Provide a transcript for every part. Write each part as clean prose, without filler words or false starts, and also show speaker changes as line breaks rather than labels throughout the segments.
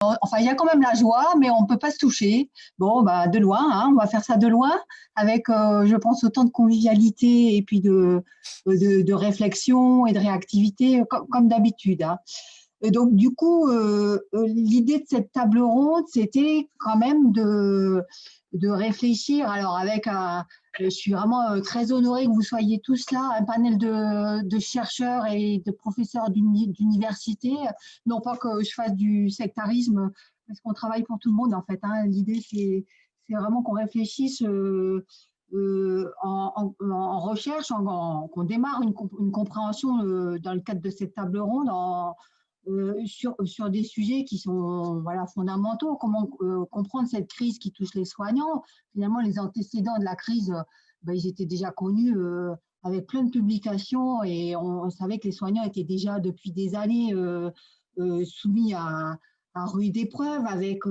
Enfin, il y a quand même la joie, mais on ne peut pas se toucher. Bon, bah, de loin, hein, on va faire ça de loin, avec, je pense, autant de convivialité et puis de réflexion et de réactivité, comme d'habitude, hein. Et donc, du coup, l'idée de cette table ronde, c'était quand même de réfléchir. Alors, je suis vraiment très honorée que vous soyez tous là, un panel de chercheurs et de professeurs d'université. Non pas que je fasse du sectarisme, parce qu'on travaille pour tout le monde, en fait, hein. L'idée, c'est vraiment qu'on réfléchisse en recherche, qu'on démarre une compréhension dans le cadre de cette table ronde sur des sujets qui sont voilà, fondamentaux. Comment comprendre cette crise qui touche les soignants? Finalement, les antécédents de la crise, ben, ils étaient déjà connus avec plein de publications et on savait que les soignants étaient déjà depuis des années soumis à rude épreuve avec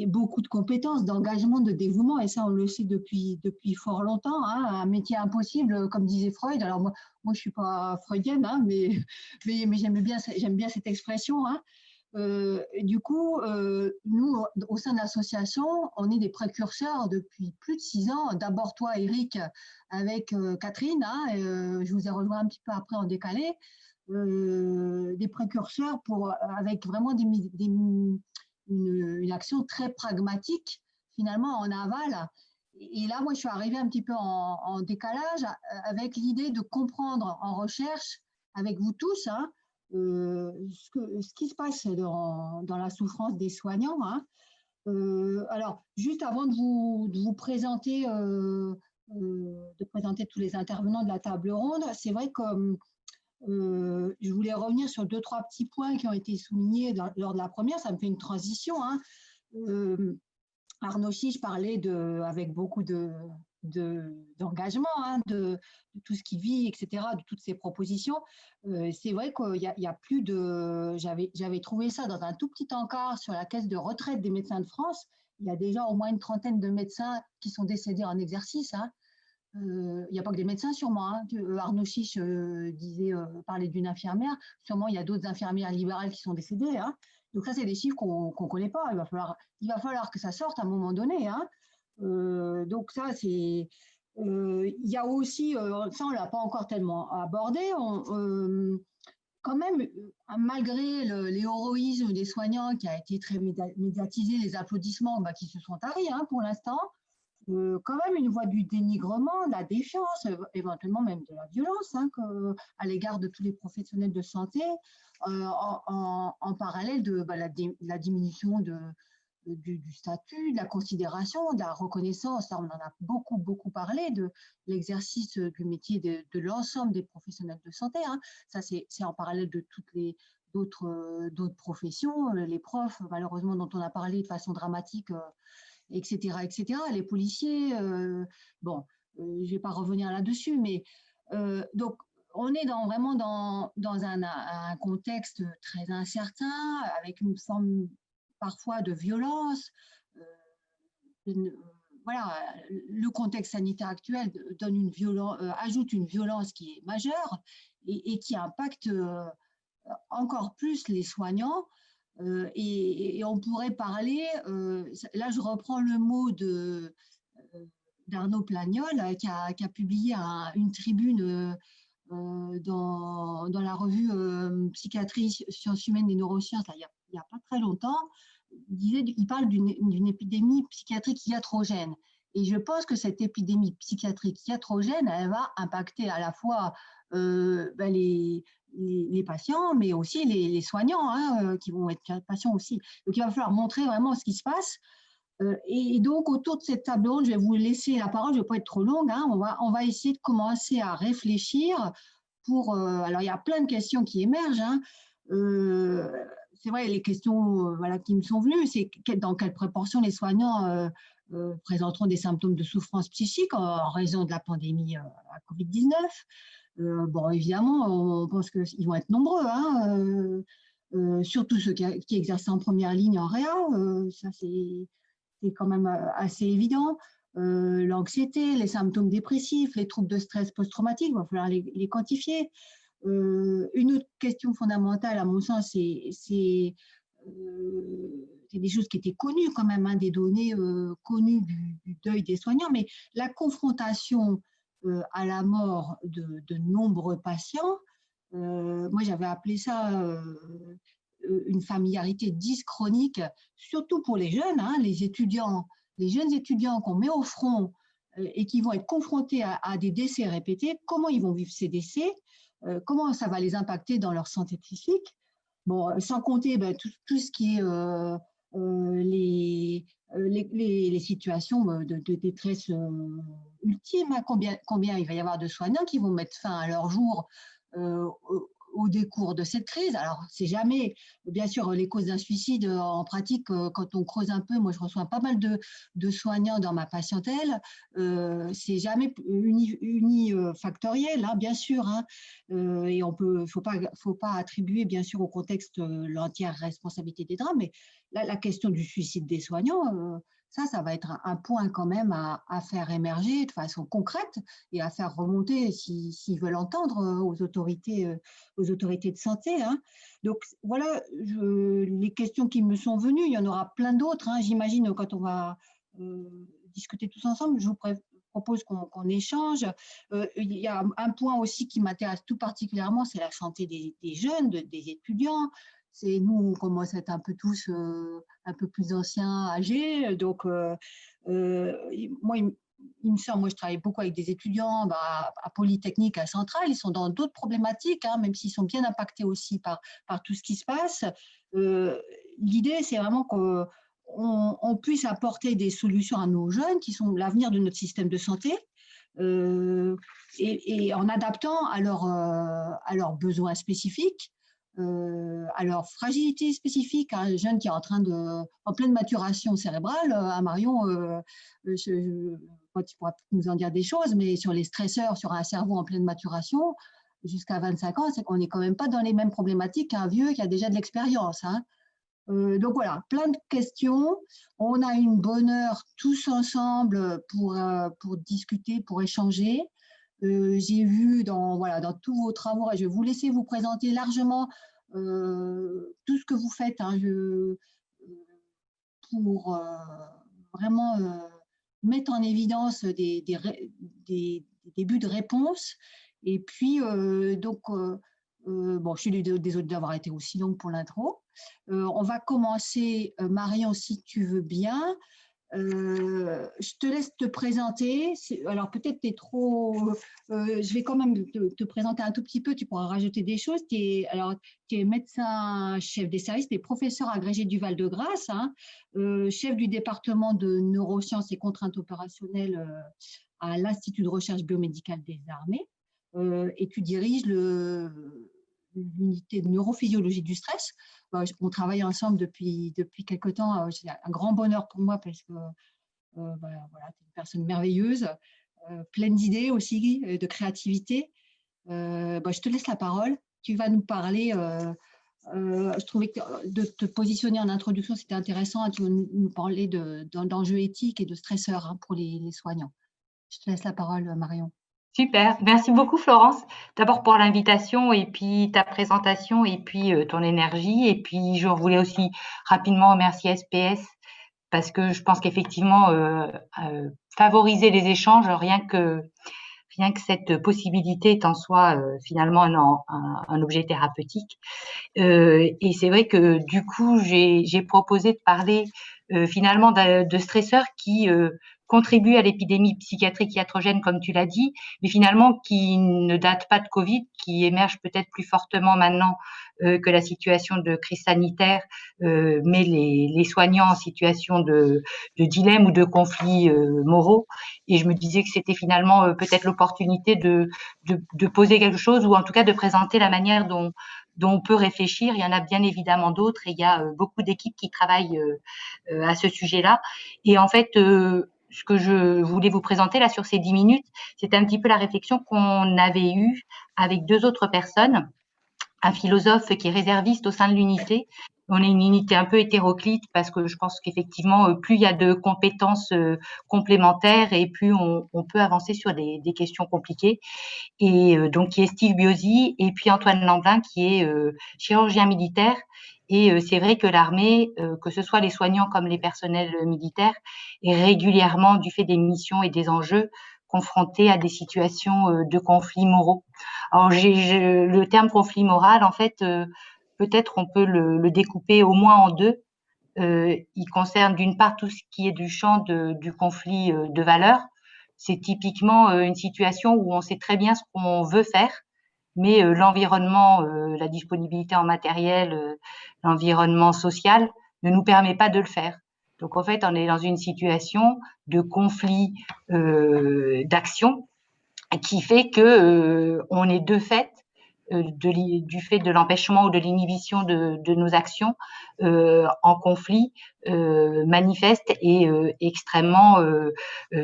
beaucoup de compétences, d'engagement, de dévouement, et ça on le sait depuis fort longtemps, hein, un métier impossible, comme disait Freud. Alors moi je ne suis pas freudienne, hein, mais j'aime bien cette expression, hein. Du coup, nous, au sein de l'association, on est des précurseurs depuis plus de 6 ans. D'abord, toi, Eric, avec Catherine, hein, je vous ai rejoint un petit peu après en décalé, des précurseurs avec vraiment une action très pragmatique, finalement, en aval. Et là, moi, je suis arrivée un petit peu en décalage avec l'idée de comprendre en recherche, avec vous tous, hein, ce qui se passe dans la souffrance des soignants, hein. Alors, juste avant de vous présenter, de présenter tous les intervenants de la table ronde, c'est vrai que je voulais revenir sur 2, 3 petits points qui ont été soulignés lors de la première. Ça me fait une transition, hein. Arnaud Chiche parlait avec beaucoup d'engagement, hein, de tout ce qu'il vit, etc., de toutes ses propositions. C'est vrai qu'il y a plus de... J'avais trouvé ça dans un tout petit encart sur la caisse de retraite des médecins de France. Il y a déjà au moins une trentaine de médecins qui sont décédés en exercice, hein. Il n'y a pas que des médecins, sûrement, hein. Arnaud Chiche parlait d'une infirmière. Sûrement, il y a d'autres infirmières libérales qui sont décédées, hein. Donc ça, c'est des chiffres qu'on ne connaît pas. Il va falloir que ça sorte à un moment donné, hein. Donc ça, c'est... Il y a aussi, ça, on ne l'a pas encore tellement abordé, quand même, malgré l'héroïsme des soignants qui a été très médiatisé, les applaudissements bah, qui se sont taris, hein, pour l'instant, quand même une voie du dénigrement, de la défiance, éventuellement même de la violence, hein, à l'égard de tous les professionnels de santé, en parallèle de bah, la diminution du statut, de la considération, de la reconnaissance. Ça, on en a beaucoup parlé, de l'exercice du métier de l'ensemble des professionnels de santé, hein. Ça, c'est en parallèle de toutes les d'autres professions, les profs, malheureusement, dont on a parlé de façon dramatique, etc. Les policiers, bon, je ne vais pas revenir là-dessus, mais donc on est vraiment dans un contexte très incertain, avec une forme parfois de violence. Euh, une- voilà, le contexte sanitaire actuel ajoute une violence qui est majeure et qui impacte encore plus les soignants. Et on pourrait parler, là je reprends le mot d'Arnaud Plagnol, qui a publié une tribune dans la revue Psychiatrie, Sciences humaines et neurosciences, là, il n'y a pas très longtemps. Il parle d'une épidémie psychiatrique iatrogène. Et je pense que cette épidémie psychiatrique iatrogène, elle va impacter à la fois ben les patients, mais aussi les soignants, hein, qui vont être patients aussi. Donc, il va falloir montrer vraiment ce qui se passe. Et donc, autour de cette table ronde, je vais vous laisser la parole, je ne vais pas être trop longue, hein, on va essayer de commencer à réfléchir alors, il y a plein de questions qui émergent, hein. C'est vrai, les questions voilà, qui me sont venues, c'est dans quelle proportion les soignants présenteront des symptômes de souffrance psychique en raison de la pandémie à Covid-19. Bon, évidemment, on pense qu'ils vont être nombreux, hein, surtout ceux qui exercent en première ligne en réa, ça c'est quand même assez évident. L'anxiété, les symptômes dépressifs, les troubles de stress post-traumatique, il va falloir les quantifier. Une autre question fondamentale, à mon sens, c'est c'est des choses qui étaient connues quand même, hein, des données connues du deuil des soignants, mais la confrontation à la mort de nombreux patients, moi j'avais appelé ça une familiarité dyschronique, surtout pour les jeunes, hein, les jeunes étudiants qu'on met au front et qui vont être confrontés à des décès répétés. Comment ils vont vivre ces décès? Comment ça va les impacter dans leur santé psychique? Bon, sans compter tout ce qui est les situations de détresse ultime, hein. Combien il va y avoir de soignants qui vont mettre fin à leur jour au décours de cette crise. Alors, c'est jamais, bien sûr, les causes d'un suicide en pratique, quand on creuse un peu, moi je reçois pas mal de soignants dans ma patientèle, c'est jamais unifactoriel, hein, bien sûr, hein, et faut pas attribuer, bien sûr, au contexte l'entière responsabilité des drames, mais la question du suicide des soignants, ça va être un point quand même à faire émerger de façon concrète et à faire remonter s'ils veulent entendre aux autorités de santé, hein. Donc voilà les questions qui me sont venues. Il y en aura plein d'autres, hein. J'imagine quand on va discuter tous ensemble, je vous propose qu'on échange. Il y a un point aussi qui m'intéresse tout particulièrement, c'est la santé des jeunes, des étudiants. Nous, on commence à être un peu tous un peu plus anciens, âgés. Donc, moi, il me semble, moi, je travaille beaucoup avec des étudiants à Polytechnique, à Centrale. Ils sont dans d'autres problématiques, hein, même s'ils sont bien impactés aussi par tout ce qui se passe. L'idée, c'est vraiment qu'on puisse apporter des solutions à nos jeunes qui sont l'avenir de notre système de santé. Et en adaptant à leurs besoins spécifiques, à leur fragilité spécifique. Un jeune qui est en pleine maturation cérébrale, à Marion, tu pourras nous en dire des choses, mais sur les stresseurs, sur un cerveau en pleine maturation, jusqu'à 25 ans, c'est qu'on n'est quand même pas dans les mêmes problématiques qu'un vieux qui a déjà de l'expérience, hein. Donc voilà, plein de questions. On a une bonne heure tous ensemble pour discuter, pour échanger. J'ai vu dans tous vos travaux, et je vais vous laisser vous présenter largement tout ce que vous faites, hein, pour vraiment mettre en évidence des débuts de réponse. Et puis, bon, je suis désolée d'avoir été aussi longue pour l'intro. On va commencer, Marion, si tu veux bien. Je te laisse te présenter. Alors peut-être tu es trop... je vais quand même te présenter un tout petit peu, tu pourras rajouter des choses. Tu es médecin chef des services, tu es professeur agrégé du Val-de-Grâce, hein, chef du département de neurosciences et contraintes opérationnelles à l'Institut de recherche biomédicale des armées, et tu diriges l'unité de neurophysiologie du stress. On travaille ensemble depuis quelque temps. C'est un grand bonheur pour moi parce que voilà, tu es une personne merveilleuse, pleine d'idées aussi, de créativité. Je te laisse la parole. Tu vas nous parler. Je trouvais que de te positionner en introduction, c'était intéressant. Tu vas nous parler d'enjeux éthiques et de stresseurs, hein, pour les soignants. Je te laisse la parole, Marion.
Super, merci beaucoup Florence. D'abord pour l'invitation et puis ta présentation et puis ton énergie. Et puis je voulais aussi rapidement remercier SPS parce que je pense qu'effectivement favoriser les échanges, rien que cette possibilité est en soi finalement un objet thérapeutique. Et c'est vrai que du coup j'ai proposé de parler finalement de stresseurs qui contribuent à l'épidémie psychiatrique iatrogène, comme tu l'as dit, mais finalement qui ne datent pas de Covid, qui émergent peut-être plus fortement maintenant que la situation de crise sanitaire, met les soignants en situation de dilemme ou de conflits moraux. Et je me disais que c'était finalement peut-être l'opportunité de poser quelque chose, ou en tout cas de présenter la manière dont on peut réfléchir. Il y en a bien évidemment d'autres et il y a beaucoup d'équipes qui travaillent à ce sujet-là. Et en fait, ce que je voulais vous présenter là sur ces 10 minutes, c'est un petit peu la réflexion qu'on avait eue avec deux autres personnes, un philosophe qui est réserviste au sein de l'unité, on est une unité un peu hétéroclite parce que je pense qu'effectivement, plus il y a de compétences complémentaires et plus on peut avancer sur des questions compliquées. Et donc qui est Steve Biosi, et puis Antoine Lamblin qui est chirurgien militaire. Et c'est vrai que l'armée, que ce soit les soignants comme les personnels militaires, est régulièrement, du fait des missions et des enjeux, confrontés à des situations de conflits moraux. Alors le terme conflit moral, en fait, peut-être on peut le découper au moins en deux. Il concerne d'une part tout ce qui est du champ du conflit de valeurs. C'est typiquement une situation où on sait très bien ce qu'on veut faire, mais l'environnement, la disponibilité en matériel, l'environnement social ne nous permet pas de le faire. Donc en fait, on est dans une situation de conflit d'action qui fait que on est de fait du fait de l'empêchement ou de l'inhibition de nos actions en conflit manifeste et extrêmement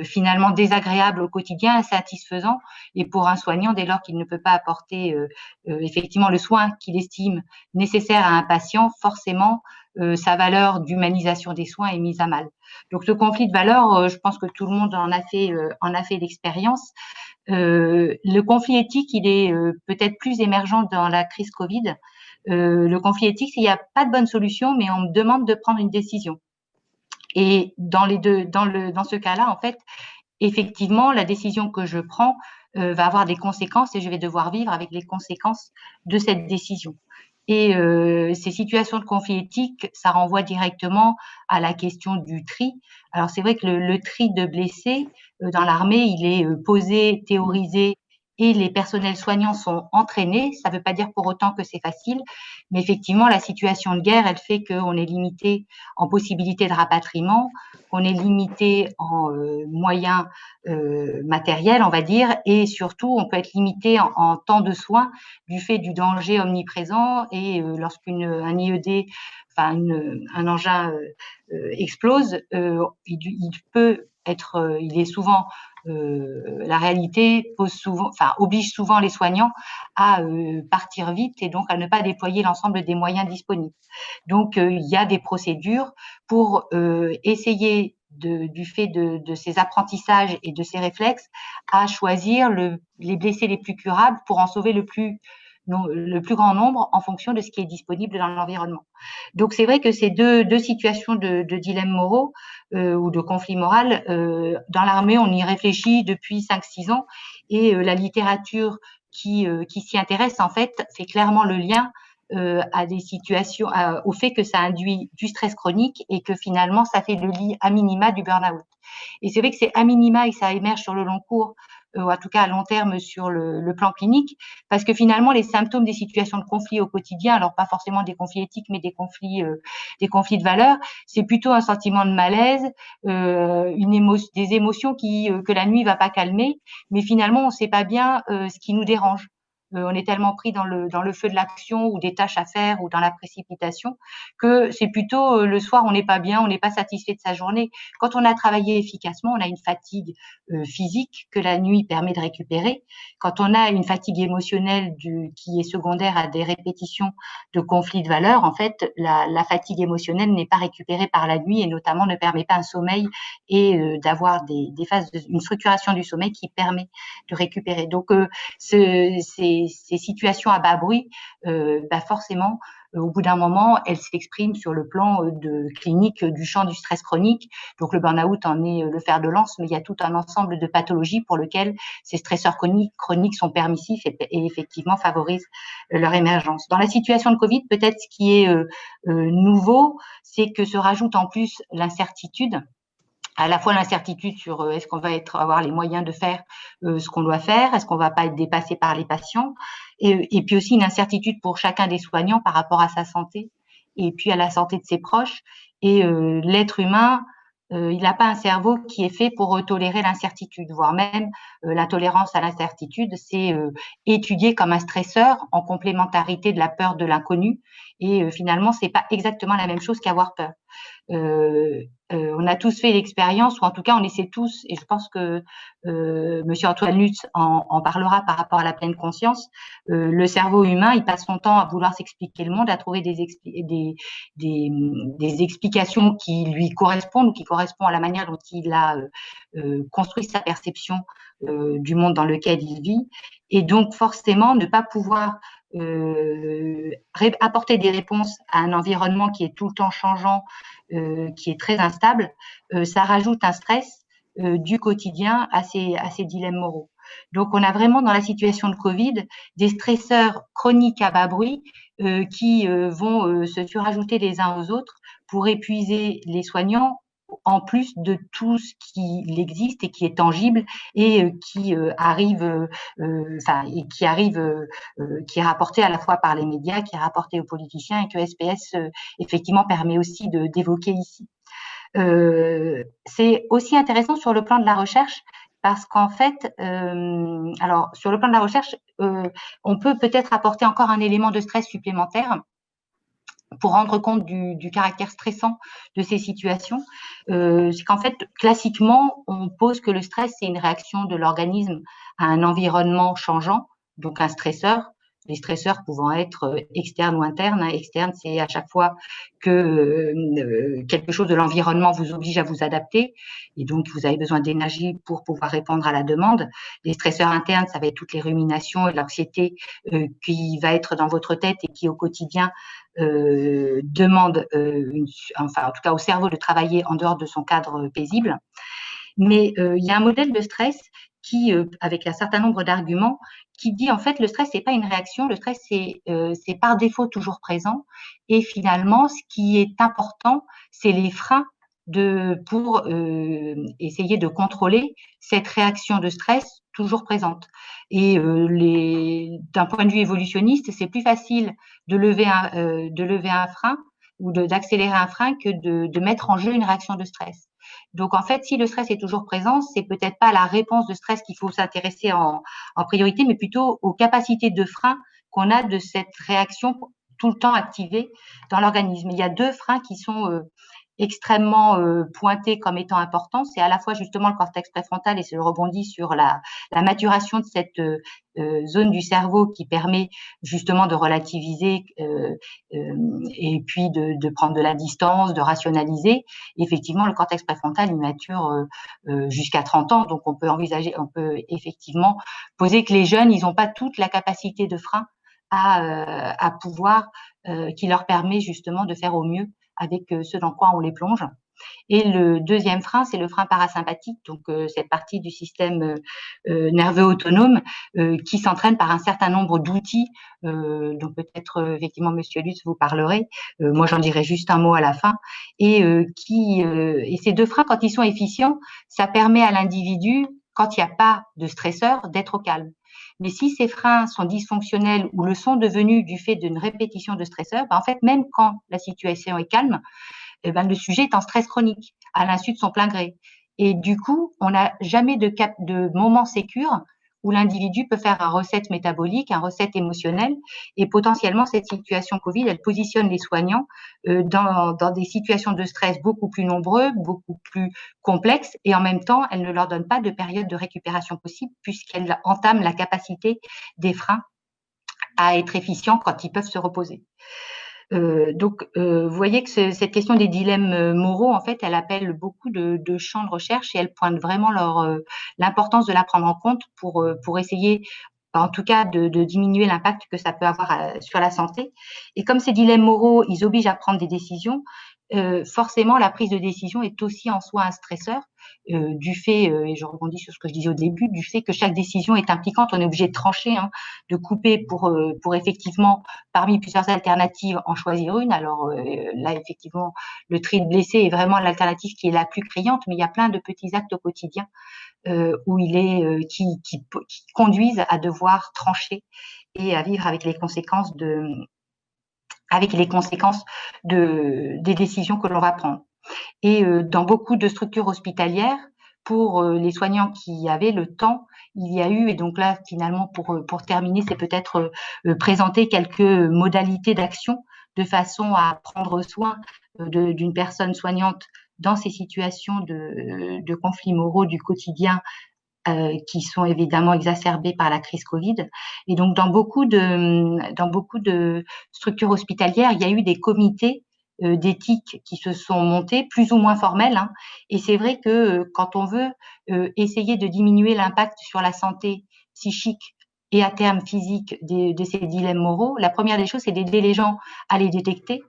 finalement désagréable au quotidien, insatisfaisant. Et pour un soignant, dès lors qu'il ne peut pas apporter effectivement le soin qu'il estime nécessaire à un patient, forcément sa valeur d'humanisation des soins est mise à mal. Donc ce conflit de valeurs, je pense que tout le monde en a fait l'expérience. Le conflit éthique, il est peut-être plus émergent dans la crise Covid. Le conflit éthique, c'est il n'y a pas de bonne solution, mais on me demande de prendre une décision. Et dans ce cas-là, en fait, effectivement, la décision que je prends va avoir des conséquences et je vais devoir vivre avec les conséquences de cette décision. Et ces situations de conflit éthique, ça renvoie directement à la question du tri. Alors c'est vrai que le tri de blessés dans l'armée, il est posé, théorisé, et les personnels soignants sont entraînés. Ça ne veut pas dire pour autant que c'est facile, mais effectivement, la situation de guerre, elle fait qu'on est limité en possibilité de rapatriement, qu'on est limité en moyens matériels, on va dire, et surtout, on peut être limité en temps de soins du fait du danger omniprésent. Et lorsqu'un IED, enfin un engin explose, il peut être, il est souvent la réalité oblige souvent les soignants à partir vite et donc à ne pas déployer l'ensemble des moyens disponibles. Donc il y a des procédures pour essayer du fait de ces apprentissages et de ces réflexes à choisir les blessés les plus curables pour en sauver le plus grand nombre en fonction de ce qui est disponible dans l'environnement. Donc c'est vrai que ces deux situations de dilemmes moraux ou de conflit moral, dans l'armée, on y réfléchit depuis 5-6 ans et la littérature qui s'y intéresse, en fait, fait clairement le lien à des situations, au fait que ça induit du stress chronique et que finalement, ça fait le lit à minima du burn-out. Et c'est vrai que c'est à minima et ça émerge sur le long cours, ou en tout cas à long terme sur le plan clinique, parce que finalement, les symptômes des situations de conflit au quotidien, alors pas forcément des conflits éthiques, mais des conflits de valeurs, c'est plutôt un sentiment de malaise, des émotions que la nuit va pas calmer, mais finalement, on ne sait pas bien ce qui nous dérange. On est tellement pris dans le feu de l'action ou des tâches à faire ou dans la précipitation que c'est plutôt le soir, on n'est pas bien, on n'est pas satisfait de sa journée. Quand on a travaillé efficacement, on a une fatigue physique que la nuit permet de récupérer. Quand on a une fatigue émotionnelle qui est secondaire à des répétitions de conflits de valeurs, en fait, la fatigue émotionnelle n'est pas récupérée par la nuit et notamment ne permet pas un sommeil et d'avoir des phases, une structuration du sommeil qui permet de récupérer. Donc, ces situations à bas bruit, forcément, au bout d'un moment, elles s'expriment sur le plan clinique du champ du stress chronique. Donc le burn-out en est le fer de lance, mais il y a tout un ensemble de pathologies pour lesquelles ces stresseurs chroniques sont permissifs et effectivement favorisent leur émergence. Dans la situation de Covid, peut-être ce qui est nouveau, c'est que se rajoute en plus l'incertitude, à la fois l'incertitude sur est-ce qu'on va avoir les moyens de faire ce qu'on doit faire, est-ce qu'on va pas être dépassé par les patients, et puis aussi une incertitude pour chacun des soignants par rapport à sa santé et puis à la santé de ses proches. Et l'être humain, il n'a pas un cerveau qui est fait pour tolérer l'incertitude, voire même l'intolérance à l'incertitude, c'est étudié comme un stresseur en complémentarité de la peur de l'inconnu. Et finalement, c'est pas exactement la même chose qu'avoir peur. on a tous fait l'expérience, ou en tout cas on essaie tous, et je pense que Monsieur Antoine Lutz en parlera par rapport à la pleine conscience. Le cerveau humain, il passe son temps à vouloir s'expliquer le monde, à trouver des explications qui lui correspondent, ou qui correspondent à la manière dont il a construit sa perception du monde dans lequel il vit, et donc forcément ne pas pouvoir apporter des réponses à un environnement qui est tout le temps changeant, qui est très instable, ça rajoute un stress du quotidien à ces dilemmes moraux. Donc, on a vraiment dans la situation de Covid des stresseurs chroniques à bas bruit qui vont se surajouter les uns aux autres pour épuiser les soignants, en plus de tout ce qui existe et qui est tangible et qui arrive, qui est rapporté à la fois par les médias, qui est rapporté aux politiciens, et que SPS effectivement permet aussi d'évoquer ici. C'est aussi intéressant sur le plan de la recherche, parce qu'en fait, alors sur le plan de la recherche, on peut peut-être apporter encore un élément de stress supplémentaire pour rendre compte du caractère stressant de ces situations. C'est qu'en fait, classiquement, on pose que le stress, c'est une réaction de l'organisme à un environnement changeant, donc un stresseur. Les stresseurs pouvant être externes ou internes. Externe, c'est à chaque fois que quelque chose de l'environnement vous oblige à vous adapter, et donc vous avez besoin d'énergie pour pouvoir répondre à la demande. Les stresseurs internes, ça va être toutes les ruminations et l'anxiété qui va être dans votre tête et qui au quotidien demande, enfin en tout cas au cerveau, de travailler en dehors de son cadre paisible. Mais il y a un modèle de stress qui, avec un certain nombre d'arguments, qui dit en fait le stress c'est pas une réaction, le stress c'est par défaut toujours présent, et finalement ce qui est important c'est les freins pour essayer de contrôler cette réaction de stress toujours présente. Et d'un point de vue évolutionniste, c'est plus facile de lever un frein ou d'accélérer un frein que de mettre en jeu une réaction de stress. Donc, en fait, si le stress est toujours présent, c'est peut-être pas à la réponse de stress qu'il faut s'intéresser en priorité, mais plutôt aux capacités de frein qu'on a de cette réaction tout le temps activée dans l'organisme. Il y a deux freins qui sont extrêmement pointés comme étant importants. C'est à la fois justement le cortex préfrontal, et je rebondis sur la maturation de cette zone du cerveau qui permet justement de relativiser et puis de prendre de la distance, de rationaliser. Et effectivement, le cortex préfrontal, il mature jusqu'à 30 ans, donc on peut effectivement poser que les jeunes, ils n'ont pas toute la capacité de frein à pouvoir, qui leur permet justement de faire au mieux avec ce dans quoi on les plonge. Et le deuxième frein, c'est le frein parasympathique, donc cette partie du système nerveux autonome qui s'entraîne par un certain nombre d'outils, dont peut-être effectivement Monsieur Lutz vous parlerait. Moi, j'en dirai juste un mot à la fin. Et ces deux freins, quand ils sont efficients, ça permet à l'individu, quand il n'y a pas de stresseur, d'être au calme. Mais si ces freins sont dysfonctionnels ou le sont devenus du fait d'une répétition de stresseurs, en fait, même quand la situation est calme, le sujet est en stress chronique, à l'insu de son plein gré. Et du coup, on n'a jamais de moment sécure où l'individu peut faire un reset métabolique, un reset émotionnel. Et potentiellement, cette situation Covid, elle positionne les soignants dans des situations de stress beaucoup plus nombreux, beaucoup plus complexes, et en même temps, elle ne leur donne pas de période de récupération possible, puisqu'elle entame la capacité des freins à être efficients quand ils peuvent se reposer. Donc, vous voyez que cette question des dilemmes moraux, en fait, elle appelle beaucoup de champs de recherche, et elle pointe vraiment l'importance de la prendre en compte pour essayer, en tout cas, de diminuer l'impact que ça peut avoir sur la santé. Et comme ces dilemmes moraux, ils obligent à prendre des décisions, forcément, la prise de décision est aussi en soi un stresseur, du fait, et je rebondis sur ce que je disais au début, du fait que chaque décision est impliquante. On est obligé de trancher, hein, de couper pour effectivement, parmi plusieurs alternatives, en choisir une. Alors là, effectivement, le tri de blessés est vraiment l'alternative qui est la plus criante, mais il y a plein de petits actes au quotidien qui conduisent à devoir trancher et à vivre avec les conséquences des décisions que l'on va prendre. Et dans beaucoup de structures hospitalières, pour les soignants qui avaient le temps, il y a eu, et donc là finalement pour terminer, c'est peut-être présenter quelques modalités d'action de façon à prendre soin d'une personne soignante dans ces situations de conflits moraux du quotidien qui sont évidemment exacerbés par la crise Covid. Et donc, dans beaucoup de structures hospitalières, il y a eu des comités d'éthique qui se sont montés, plus ou moins formels, hein. Et c'est vrai que quand on veut essayer de diminuer l'impact sur la santé psychique et à terme physique de ces dilemmes moraux, la première des choses, c'est d'aider les gens à les détecter,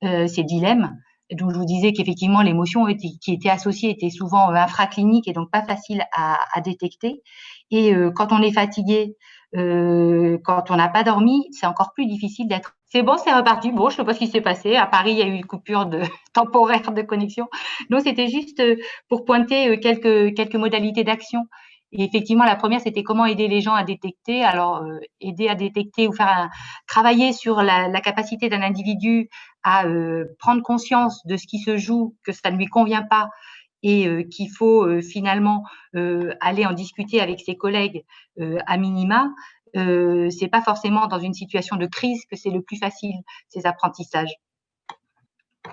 ces dilemmes. Donc, je vous disais qu'effectivement, l'émotion qui était associée était souvent infraclinique et donc pas facile à détecter. Et quand on est fatigué, quand on n'a pas dormi, c'est encore plus difficile d'être. C'est bon, c'est reparti. Bon, je ne sais pas ce qui s'est passé. À Paris, il y a eu une coupure temporaire de connexion. Donc, c'était juste pour pointer quelques modalités d'action. Et effectivement, la première, c'était comment aider les gens à détecter. Alors, aider à détecter ou travailler sur la capacité d'un individu à prendre conscience de ce qui se joue, que ça ne lui convient pas et qu'il faut finalement aller en discuter avec ses collègues à minima. C'est pas forcément dans une situation de crise que c'est le plus facile, ces apprentissages.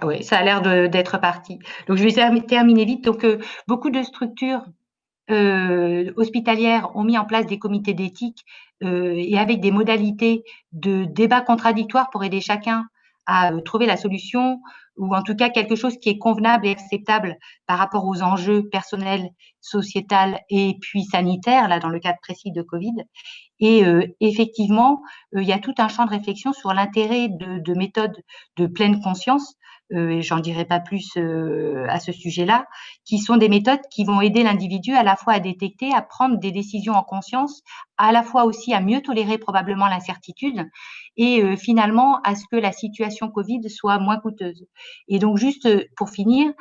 Oui, ça a l'air d'être parti. Donc, je vais terminer vite. Donc, beaucoup de structures hospitalières ont mis en place des comités d'éthique et avec des modalités de débat contradictoire pour aider chacun à trouver la solution ou en tout cas quelque chose qui est convenable et acceptable par rapport aux enjeux personnels, sociétals et puis sanitaires, là dans le cadre précis de Covid. Et effectivement, il y a tout un champ de réflexion sur l'intérêt de méthodes de pleine conscience, et j'en dirai pas plus à ce sujet-là, qui sont des méthodes qui vont aider l'individu à la fois à détecter, à prendre des décisions en conscience, à la fois aussi à mieux tolérer probablement l'incertitude et finalement à ce que la situation Covid soit moins coûteuse. Et donc juste pour finir,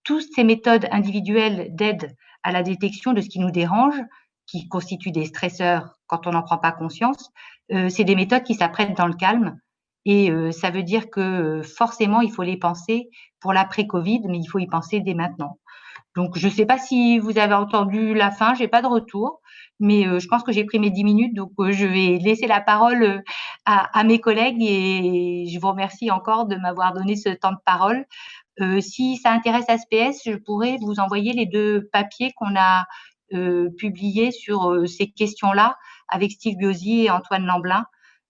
toutes ces méthodes individuelles d'aide à la détection de ce qui nous dérange, qui constituent des stresseurs quand on n'en prend pas conscience, c'est des méthodes qui s'apprennent dans le calme. Et ça veut dire que forcément, il faut les penser pour l'après-Covid, mais il faut y penser dès maintenant. Donc, je ne sais pas si vous avez entendu la fin, j'ai pas de retour, mais je pense que j'ai pris mes 10 minutes, donc je vais laisser la parole à mes collègues et je vous remercie encore de m'avoir donné ce temps de parole. Si ça intéresse SPS, je pourrais vous envoyer les 2 papiers qu'on a publiés sur ces questions-là avec Steve Biozzi et Antoine Lamblin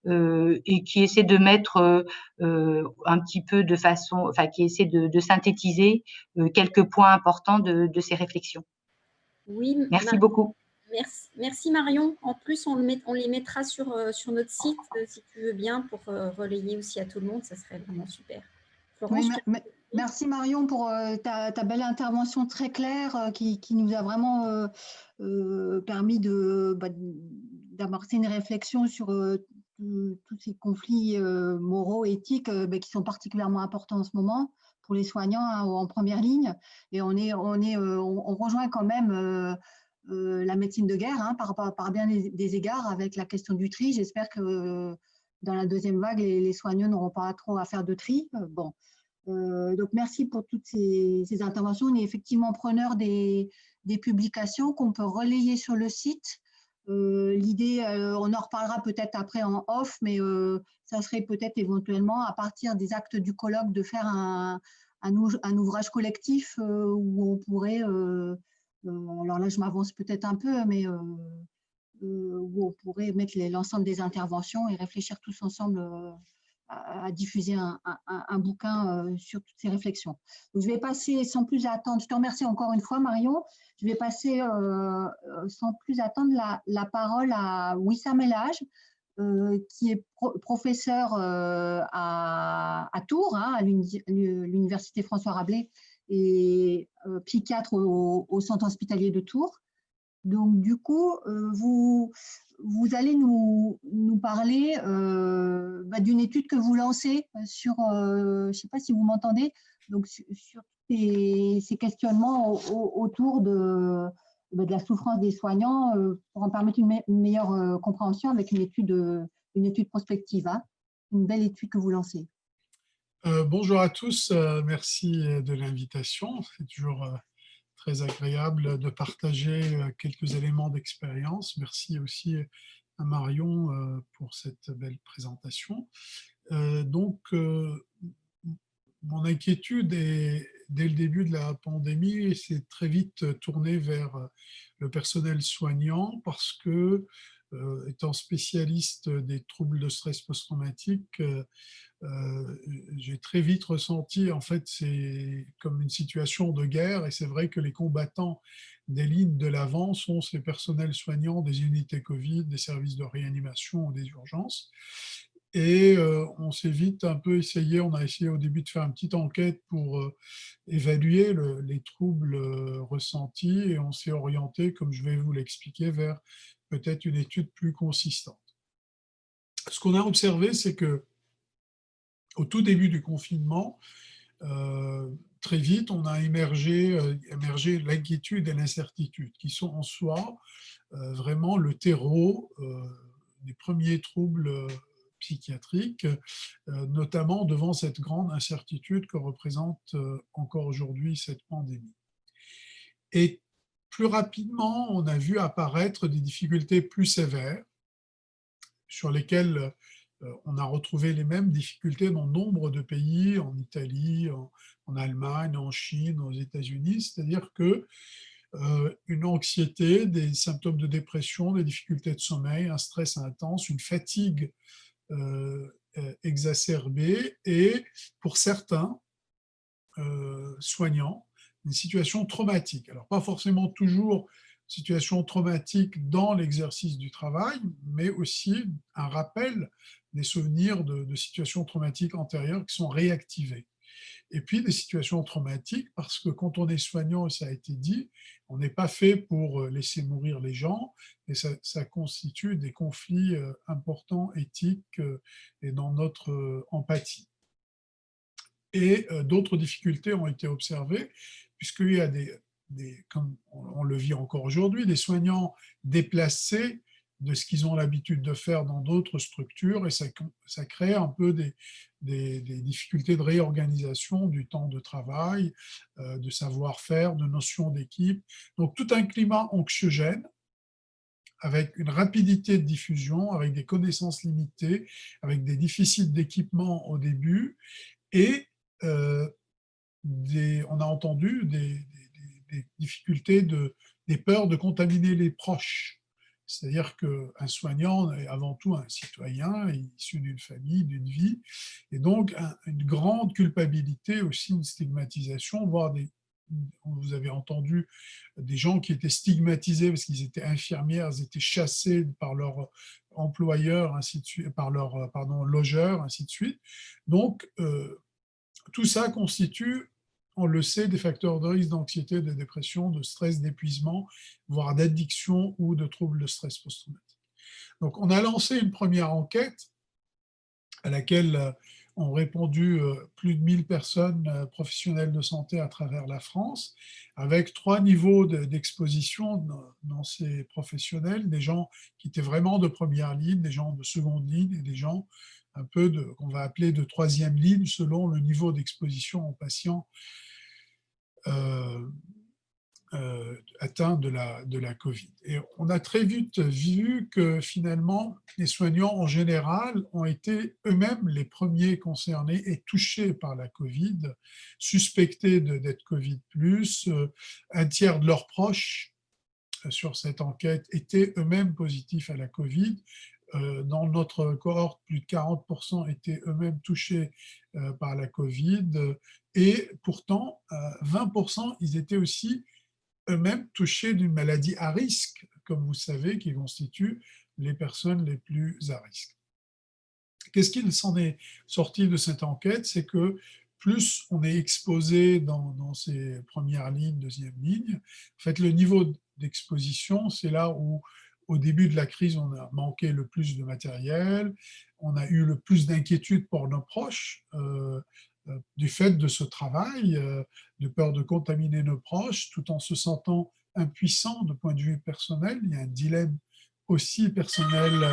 et qui essaient de mettre un petit peu de façon, enfin qui essaient de synthétiser quelques points importants de ces réflexions.
Oui,
merci beaucoup.
Merci Marion. En plus, on les mettra sur notre site, si tu veux bien, pour relayer aussi à tout le monde. Ça serait vraiment super.
Florence, oui, merci Marion pour ta belle intervention très claire qui nous a vraiment permis d'amorcer une réflexion sur tous ces conflits moraux, éthiques qui sont particulièrement importants en ce moment pour les soignants en première ligne. Et on rejoint quand même la médecine de guerre par bien des égards avec la question du tri. J'espère que dans la deuxième vague, les soignants n'auront pas trop à faire de tri. Bon. Donc, merci pour toutes ces interventions. On est effectivement preneur des publications qu'on peut relayer sur le site. L'idée, on en reparlera peut-être après en off, mais ça serait peut-être éventuellement à partir des actes du colloque de faire un ouvrage collectif où on pourrait, alors là je m'avance peut-être un peu, mais où on pourrait mettre l'ensemble des interventions et réfléchir tous ensemble à diffuser un bouquin sur toutes ces réflexions. Donc, je vais passer sans plus attendre, je te remercie encore une fois Marion, je vais passer sans plus attendre la parole à Wissam Elhaj, qui est professeur à Tours, à l'université François Rabelais, et psychiatre au centre hospitalier de Tours. Donc, du coup, vous allez nous parler d'une étude que vous lancez sur, je ne sais pas si vous m'entendez, donc sur ces questionnements autour de la souffrance des soignants pour en permettre une meilleure compréhension avec une étude prospective, une belle étude que vous lancez.
Bonjour à tous, merci de l'invitation. C'est toujours très agréable de partager quelques éléments d'expérience. Merci aussi à Marion pour cette belle présentation. Donc, mon inquiétude dès le début de la pandémie, s'est très vite tournée vers le personnel soignant parce que, étant spécialiste des troubles de stress post-traumatique, j'ai très vite ressenti, en fait, c'est comme une situation de guerre, et c'est vrai que les combattants des lignes de l'avant sont ces personnels soignants des unités Covid, des services de réanimation ou des urgences. Et on s'est vite un peu essayé, on a essayé au début de faire une petite enquête pour évaluer les troubles ressentis, et on s'est orienté, comme je vais vous l'expliquer, vers peut-être une étude plus consistante. Ce qu'on a observé, c'est que au tout début du confinement, très vite, on a émergé l'inquiétude et l'incertitude, qui sont en soi vraiment le terreau des premiers troubles psychiatriques, notamment devant cette grande incertitude que représente encore aujourd'hui cette pandémie. Et plus rapidement, on a vu apparaître des difficultés plus sévères, sur lesquelles on a retrouvé les mêmes difficultés dans nombre de pays, en Italie, en Allemagne, en Chine, aux États-Unis, c'est-à-dire que une anxiété, des symptômes de dépression, des difficultés de sommeil, un stress intense, une fatigue exacerbée, et pour certains soignants, une situation traumatique. Alors pas forcément toujours situation traumatique dans l'exercice du travail, mais aussi un rappel des souvenirs de situations traumatiques antérieures qui sont réactivées. Et puis des situations traumatiques, parce que quand on est soignant, ça a été dit, on n'est pas fait pour laisser mourir les gens, et ça constitue des conflits importants, éthiques, et dans notre empathie. Et d'autres difficultés ont été observées, puisqu'il y a comme on le vit encore aujourd'hui, des soignants déplacés de ce qu'ils ont l'habitude de faire dans d'autres structures, et ça crée un peu des difficultés de réorganisation du temps de travail, de savoir-faire, de notion d'équipe. Donc tout un climat anxiogène, avec une rapidité de diffusion, avec des connaissances limitées, avec des déficits d'équipement au début, et on a entendu des difficultés, des peurs de contaminer les proches. C'est-à-dire qu'un soignant est avant tout un citoyen issu d'une famille, d'une vie, et donc une grande culpabilité, aussi une stigmatisation, voire vous avez entendu des gens qui étaient stigmatisés parce qu'ils étaient infirmières, ils étaient chassés par leur employeur, ainsi de suite, par leur logeur, ainsi de suite. Donc, tout ça constitue, on le sait, des facteurs de risque d'anxiété, de dépression, de stress, d'épuisement, voire d'addiction ou de troubles de stress post-traumatique. Donc, on a lancé une première enquête à laquelle ont répondu plus de 1000 personnes professionnelles de santé à travers la France, avec 3 niveaux d'exposition dans ces professionnels, des gens qui étaient vraiment de première ligne, des gens de seconde ligne et des gens un peu qu'on va appeler de troisième ligne selon le niveau d'exposition aux patients atteints de la Covid. Et on a très vite vu que finalement, les soignants en général ont été eux-mêmes les premiers concernés et touchés par la Covid, suspectés d'être Covid+. Un tiers de leurs proches sur cette enquête étaient eux-mêmes positifs à la Covid. Dans notre cohorte, plus de 40% étaient eux-mêmes touchés par la Covid, et pourtant, 20%, ils étaient aussi eux-mêmes touchés d'une maladie à risque, comme vous savez, qui constitue les personnes les plus à risque. Qu'est-ce qu'il s'en est sorti de cette enquête? C'est que plus on est exposé dans ces premières lignes, deuxième ligne, en fait, le niveau d'exposition, c'est là où, au début de la crise, on a manqué le plus de matériel, on a eu le plus d'inquiétude pour nos proches, du fait de ce travail, de peur de contaminer nos proches, tout en se sentant impuissant de point de vue personnel. Il y a un dilemme aussi personnel,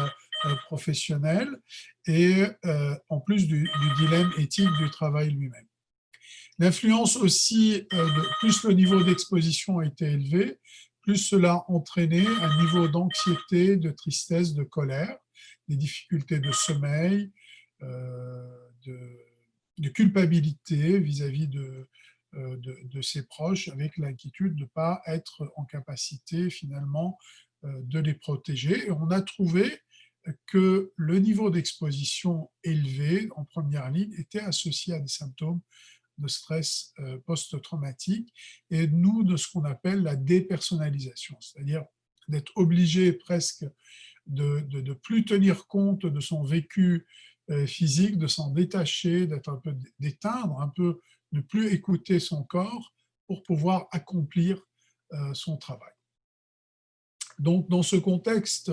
professionnel, et en plus du dilemme éthique du travail lui-même. L'influence aussi, plus le niveau d'exposition était élevé, plus cela entraînait un niveau d'anxiété, de tristesse, de colère, des difficultés de sommeil, culpabilité vis-à-vis de ses proches, avec l'inquiétude de ne pas être en capacité finalement de les protéger. Et on a trouvé que le niveau d'exposition élevé en première ligne était associé à des symptômes de stress post-traumatique et nous, de ce qu'on appelle la dépersonnalisation, c'est-à-dire d'être obligé presque de plus tenir compte de son vécu physique, de s'en détacher, d'être un peu d'éteindre, un peu ne plus écouter son corps pour pouvoir accomplir son travail. Donc, dans ce contexte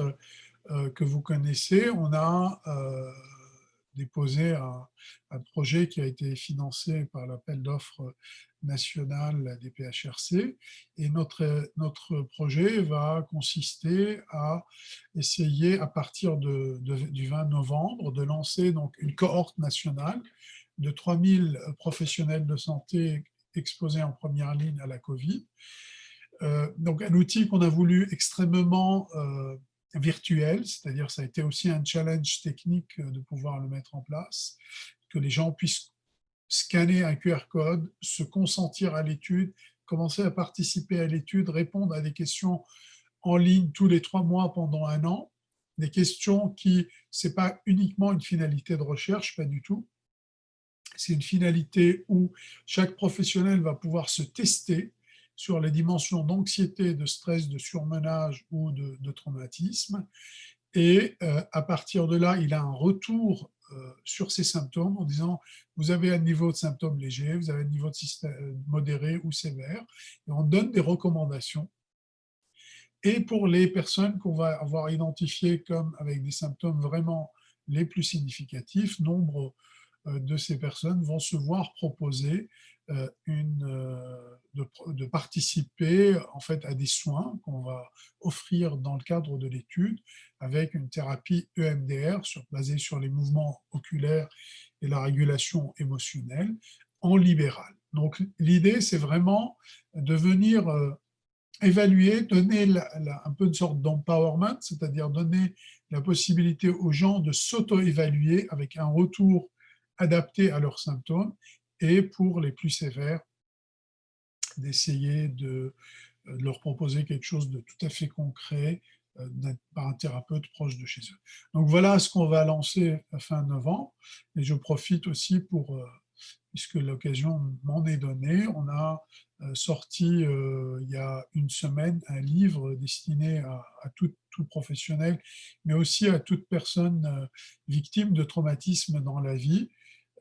que vous connaissez, on a déposé un projet qui a été financé par l'appel d'offres national des PHRC. Et notre projet va consister à essayer, à partir du 20 novembre, de lancer donc une cohorte nationale de 3000 professionnels de santé exposés en première ligne à la Covid. Donc un outil qu'on a voulu extrêmement virtuel, c'est-à-dire ça a été aussi un challenge technique de pouvoir le mettre en place, que les gens puissent scanner un QR code, se consentir à l'étude, commencer à participer à l'étude, répondre à des questions en ligne tous les 3 mois pendant 1 an, des questions qui, ce n'est pas uniquement une finalité de recherche, pas du tout, c'est une finalité où chaque professionnel va pouvoir se tester sur les dimensions d'anxiété, de stress, de surmenage ou de traumatisme. Et à partir de là, il a un retour sur ces symptômes en disant vous avez un niveau de symptômes léger, vous avez un niveau de modéré ou sévère, et on donne des recommandations. Et pour les personnes qu'on va avoir identifiées comme avec des symptômes vraiment les plus significatifs, nombre de ces personnes vont se voir proposer de participer en fait à des soins qu'on va offrir dans le cadre de l'étude avec une thérapie EMDR basée sur les mouvements oculaires et la régulation émotionnelle en libéral. Donc l'idée, c'est vraiment de venir évaluer, donner un peu une sorte d'empowerment, c'est-à-dire donner la possibilité aux gens de s'auto-évaluer avec un retour adapté à leurs symptômes, et pour les plus sévères, d'essayer de leur proposer quelque chose de tout à fait concret par un thérapeute proche de chez eux. Donc voilà ce qu'on va lancer fin novembre, et je profite aussi pour, puisque l'occasion m'en est donnée, on a sorti il y a une semaine un livre destiné à tout professionnel, mais aussi à toute personne victime de traumatisme dans la vie,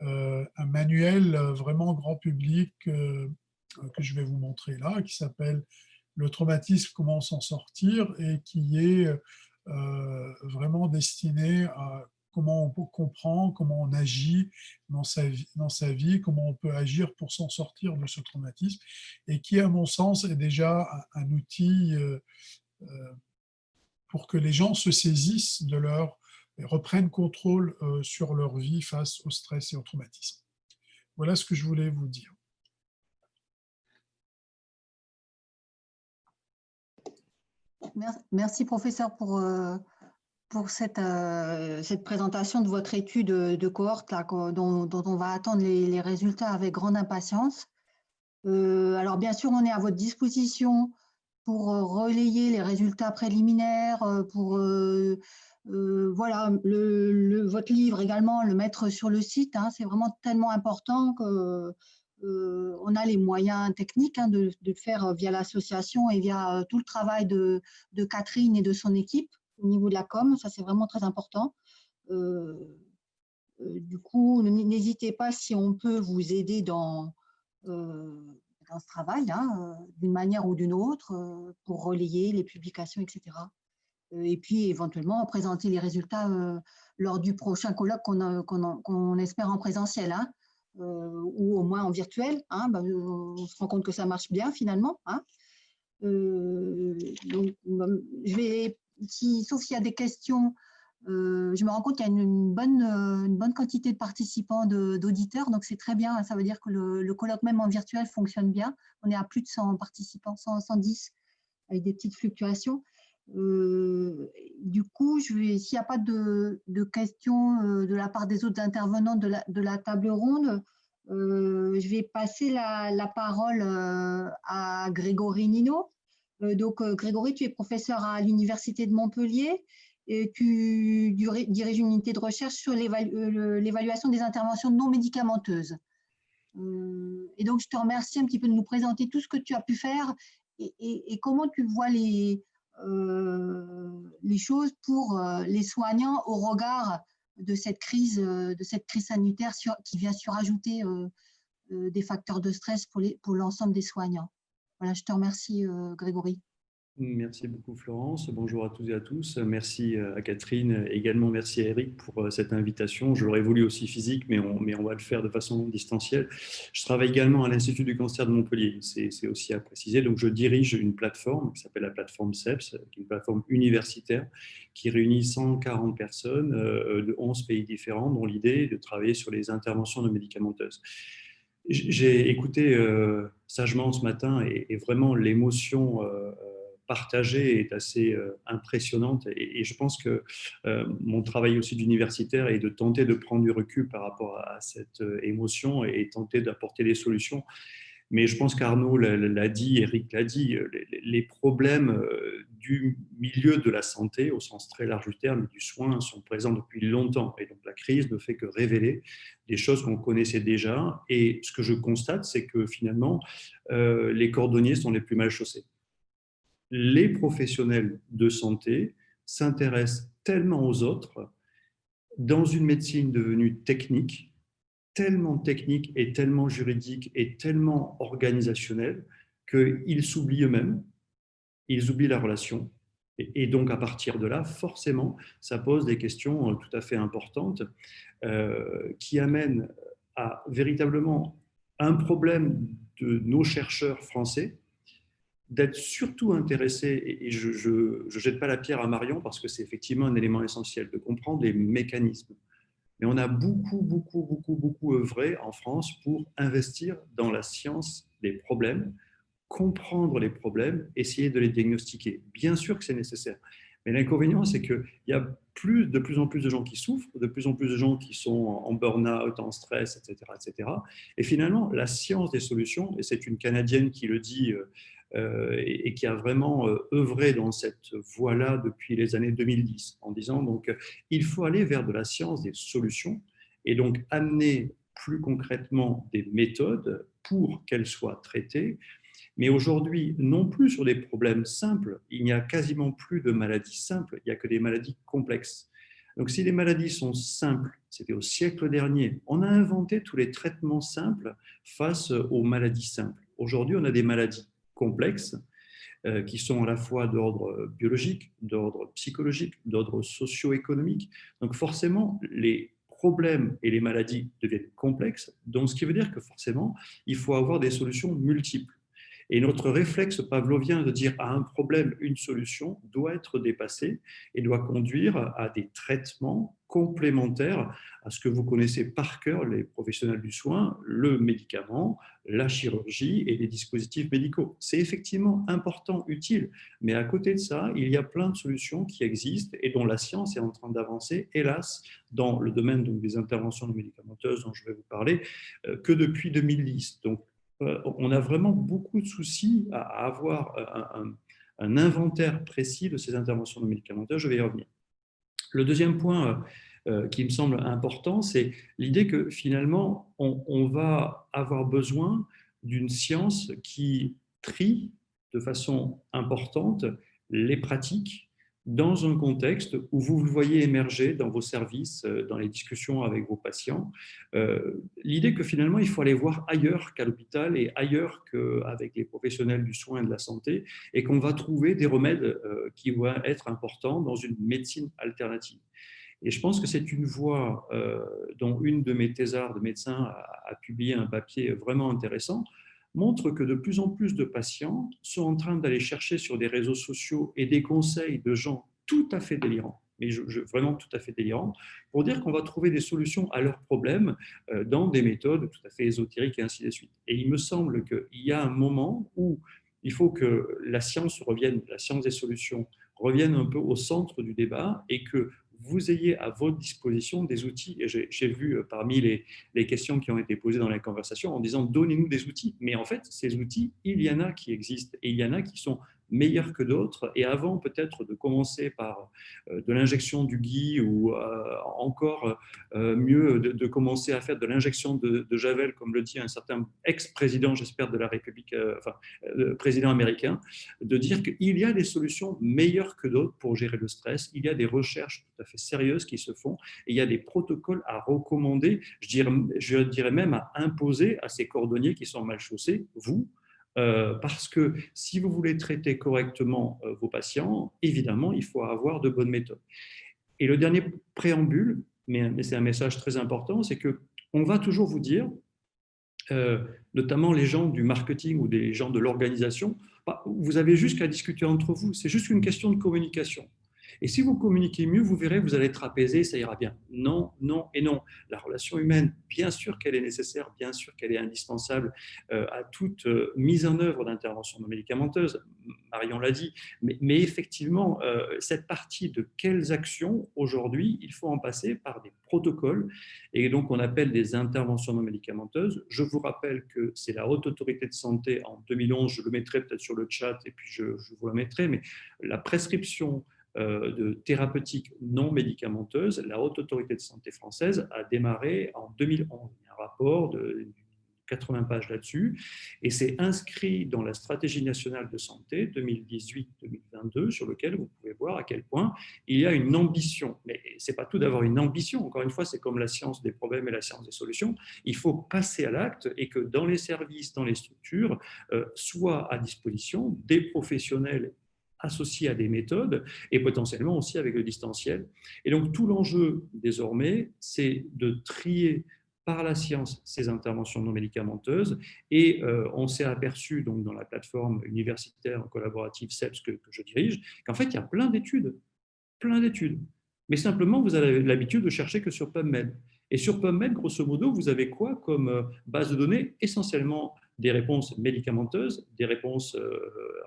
un manuel vraiment grand public que je vais vous montrer là, qui s'appelle « Le traumatisme, comment s'en sortir » et qui est vraiment destiné à comment on comprend, comment on agit dans sa vie, comment on peut agir pour s'en sortir de ce traumatisme, et qui, à mon sens, est déjà un outil pour que les gens se saisissent de et reprennent contrôle sur leur vie face au stress et au traumatisme. Voilà ce que je voulais vous dire.
Merci, professeur, pour cette présentation de votre étude de cohorte là, dont on va attendre les résultats avec grande impatience. Alors, bien sûr, on est à votre disposition pour relayer les résultats préliminaires, pour voilà, votre livre également, le mettre sur le site. Hein, c'est vraiment tellement important que on a les moyens techniques de le faire via l'association et via tout le travail de Catherine et de son équipe au niveau de la com. Ça, c'est vraiment très important. Du coup, n'hésitez pas si on peut vous aider dans ce travail, d'une manière ou d'une autre, pour relayer les publications, etc. Et puis, éventuellement, présenter les résultats lors du prochain colloque qu'on espère en présentiel, ou au moins en virtuel. On se rend compte que ça marche bien, finalement. Donc, sauf s'il y a des questions, je me rends compte qu'il y a une bonne quantité de participants, d'auditeurs, donc c'est très bien. Ça veut dire que le colloque, même en virtuel, fonctionne bien. On est à plus de 100 participants, 110, avec des petites fluctuations. Du coup, s'il n'y a pas de questions de la part des autres intervenants de la table ronde, je vais passer la parole à Grégory Nino. Donc, Grégory, tu es professeur à l'Université de Montpellier et tu diriges une unité de recherche sur l'évaluation des interventions non médicamenteuses. Et donc, je te remercie un petit peu de nous présenter tout ce que tu as pu faire et comment tu vois les choses pour les soignants au regard de cette crise sanitaire qui vient surajouter des facteurs de stress pour l'ensemble des soignants. Voilà, je te remercie, Grégory.
Merci beaucoup Florence, bonjour à toutes et à tous. Merci à Catherine, également merci à Eric pour cette invitation. Je l'aurais voulu aussi physique, mais on va le faire de façon distancielle. Je travaille également à l'Institut du cancer de Montpellier, c'est aussi à préciser. Donc je dirige une plateforme qui s'appelle la plateforme CEPS, qui est une plateforme universitaire qui réunit 140 personnes de 11 pays différents, dont l'idée est de travailler sur les interventions non médicamenteuses. J'ai écouté sagement ce matin et vraiment l'émotion partagée est assez impressionnante et je pense que mon travail aussi d'universitaire est de tenter de prendre du recul par rapport à cette émotion et tenter d'apporter des solutions. Mais je pense qu'Arnaud l'a dit, Eric l'a dit, les problèmes du milieu de la santé, au sens très large du terme, du soin, sont présents depuis longtemps. Et donc la crise ne fait que révéler des choses qu'on connaissait déjà. Et ce que je constate, c'est que finalement, les cordonniers sont les plus mal chaussés. Les professionnels de santé s'intéressent tellement aux autres dans une médecine devenue technique, tellement technique et tellement juridique et tellement organisationnelle qu'ils s'oublient eux-mêmes, ils oublient la relation. Et donc, à partir de là, forcément, ça pose des questions tout à fait importantes qui amènent à véritablement un problème de nos chercheurs français d'être surtout intéressés, et je ne jette pas la pierre à Marion parce que c'est effectivement un élément essentiel, de comprendre les mécanismes. Mais on a beaucoup œuvré en France pour investir dans la science des problèmes, comprendre les problèmes, essayer de les diagnostiquer. Bien sûr que c'est nécessaire. Mais l'inconvénient, c'est qu'il y a de plus en plus de gens qui souffrent, de plus en plus de gens qui sont en burn-out, en stress, etc., etc. Et finalement, la science des solutions, et c'est une Canadienne qui le dit et qui a vraiment œuvré dans cette voie-là depuis les années 2010, en disant donc il faut aller vers de la science des solutions et donc amener plus concrètement des méthodes pour qu'elles soient traitées. Mais aujourd'hui, non plus sur des problèmes simples, il n'y a quasiment plus de maladies simples, il n'y a que des maladies complexes. Donc si les maladies sont simples, c'était au siècle dernier, on a inventé tous les traitements simples face aux maladies simples. Aujourd'hui, on a des maladies complexes qui sont à la fois d'ordre biologique, d'ordre psychologique, d'ordre socio-économique. Donc forcément, les problèmes et les maladies deviennent complexes, donc ce qui veut dire que forcément, il faut avoir des solutions multiples. Et notre réflexe pavlovien de dire à un problème une solution doit être dépassé et doit conduire à des traitements complémentaires à ce que vous connaissez par cœur, les professionnels du soin, le médicament, la chirurgie et les dispositifs médicaux. C'est effectivement important, utile, mais à côté de ça, il y a plein de solutions qui existent et dont la science est en train d'avancer, hélas, dans le domaine donc, des interventions médicamenteuses dont je vais vous parler, que depuis 2010. Donc, on a vraiment beaucoup de soucis à avoir un inventaire précis de ces interventions non médicamenteuses. Je vais y revenir. Le deuxième point qui me semble important, c'est l'idée que finalement, on va avoir besoin d'une science qui trie de façon importante les pratiques dans un contexte où vous le voyez émerger dans vos services, dans les discussions avec vos patients, l'idée que finalement il faut aller voir ailleurs qu'à l'hôpital et ailleurs qu'avec les professionnels du soin et de la santé et qu'on va trouver des remèdes qui vont être importants dans une médecine alternative. Et je pense que c'est une voie dont une de mes thésards de médecins a publié un papier vraiment intéressant, montre que de plus en plus de patients sont en train d'aller chercher sur des réseaux sociaux et des conseils de gens tout à fait délirants, mais vraiment tout à fait délirants, pour dire qu'on va trouver des solutions à leurs problèmes dans des méthodes tout à fait ésotériques et ainsi de suite. Et il me semble qu'il y a un moment où il faut que la science revienne, la science des solutions revienne un peu au centre du débat et que vous ayez à votre disposition des outils. Et j'ai vu parmi les questions qui ont été posées dans la conversation en disant donnez-nous des outils. Mais en fait, ces outils, il y en a qui existent et il y en a qui sont meilleurs que d'autres. Et avant peut-être de commencer par de l'injection du gui ou encore mieux de commencer à faire de l'injection de javel, comme le dit un certain ex-président, j'espère, de la République, président américain, de dire qu'il y a des solutions meilleures que d'autres pour gérer le stress. Il y a des recherches tout à fait sérieuses qui se font et il y a des protocoles à recommander, je dirais même à imposer à ces cordonniers qui sont mal chaussés, vous, parce que si vous voulez traiter correctement vos patients, évidemment, il faut avoir de bonnes méthodes. Et le dernier préambule, mais c'est un message très important, c'est qu'on va toujours vous dire, notamment les gens du marketing ou des gens de l'organisation, vous avez juste qu'à discuter entre vous, c'est juste une question de communication. Et si vous communiquez mieux, vous verrez, vous allez être apaisé, ça ira bien. Non, non et non. La relation humaine, bien sûr qu'elle est nécessaire, bien sûr qu'elle est indispensable à toute mise en œuvre d'intervention non médicamenteuse. Marion l'a dit. Mais effectivement, cette partie de quelles actions, aujourd'hui, il faut en passer par des protocoles et donc on appelle des interventions non médicamenteuses. Je vous rappelle que c'est la Haute Autorité de Santé en 2011, je le mettrai peut-être sur le chat et puis je vous la mettrai, mais la prescription de thérapeutique non médicamenteuse, la Haute Autorité de Santé française a démarré en 2011. Il y a un rapport de 80 pages là-dessus, et c'est inscrit dans la stratégie nationale de santé 2018-2022, sur lequel vous pouvez voir à quel point il y a une ambition. Mais ce n'est pas tout d'avoir une ambition, encore une fois, c'est comme la science des problèmes et la science des solutions, il faut passer à l'acte et que dans les services, dans les structures, soient à disposition des professionnels associés à des méthodes et potentiellement aussi avec le distanciel. Et donc tout l'enjeu désormais, c'est de trier par la science ces interventions non médicamenteuses et on s'est aperçu donc dans la plateforme universitaire collaborative CEPS que je dirige qu'en fait il y a plein d'études, mais simplement vous avez l'habitude de chercher que sur PubMed. Et sur PubMed, grosso modo, vous avez quoi comme base de données? Essentiellement des réponses médicamenteuses, des réponses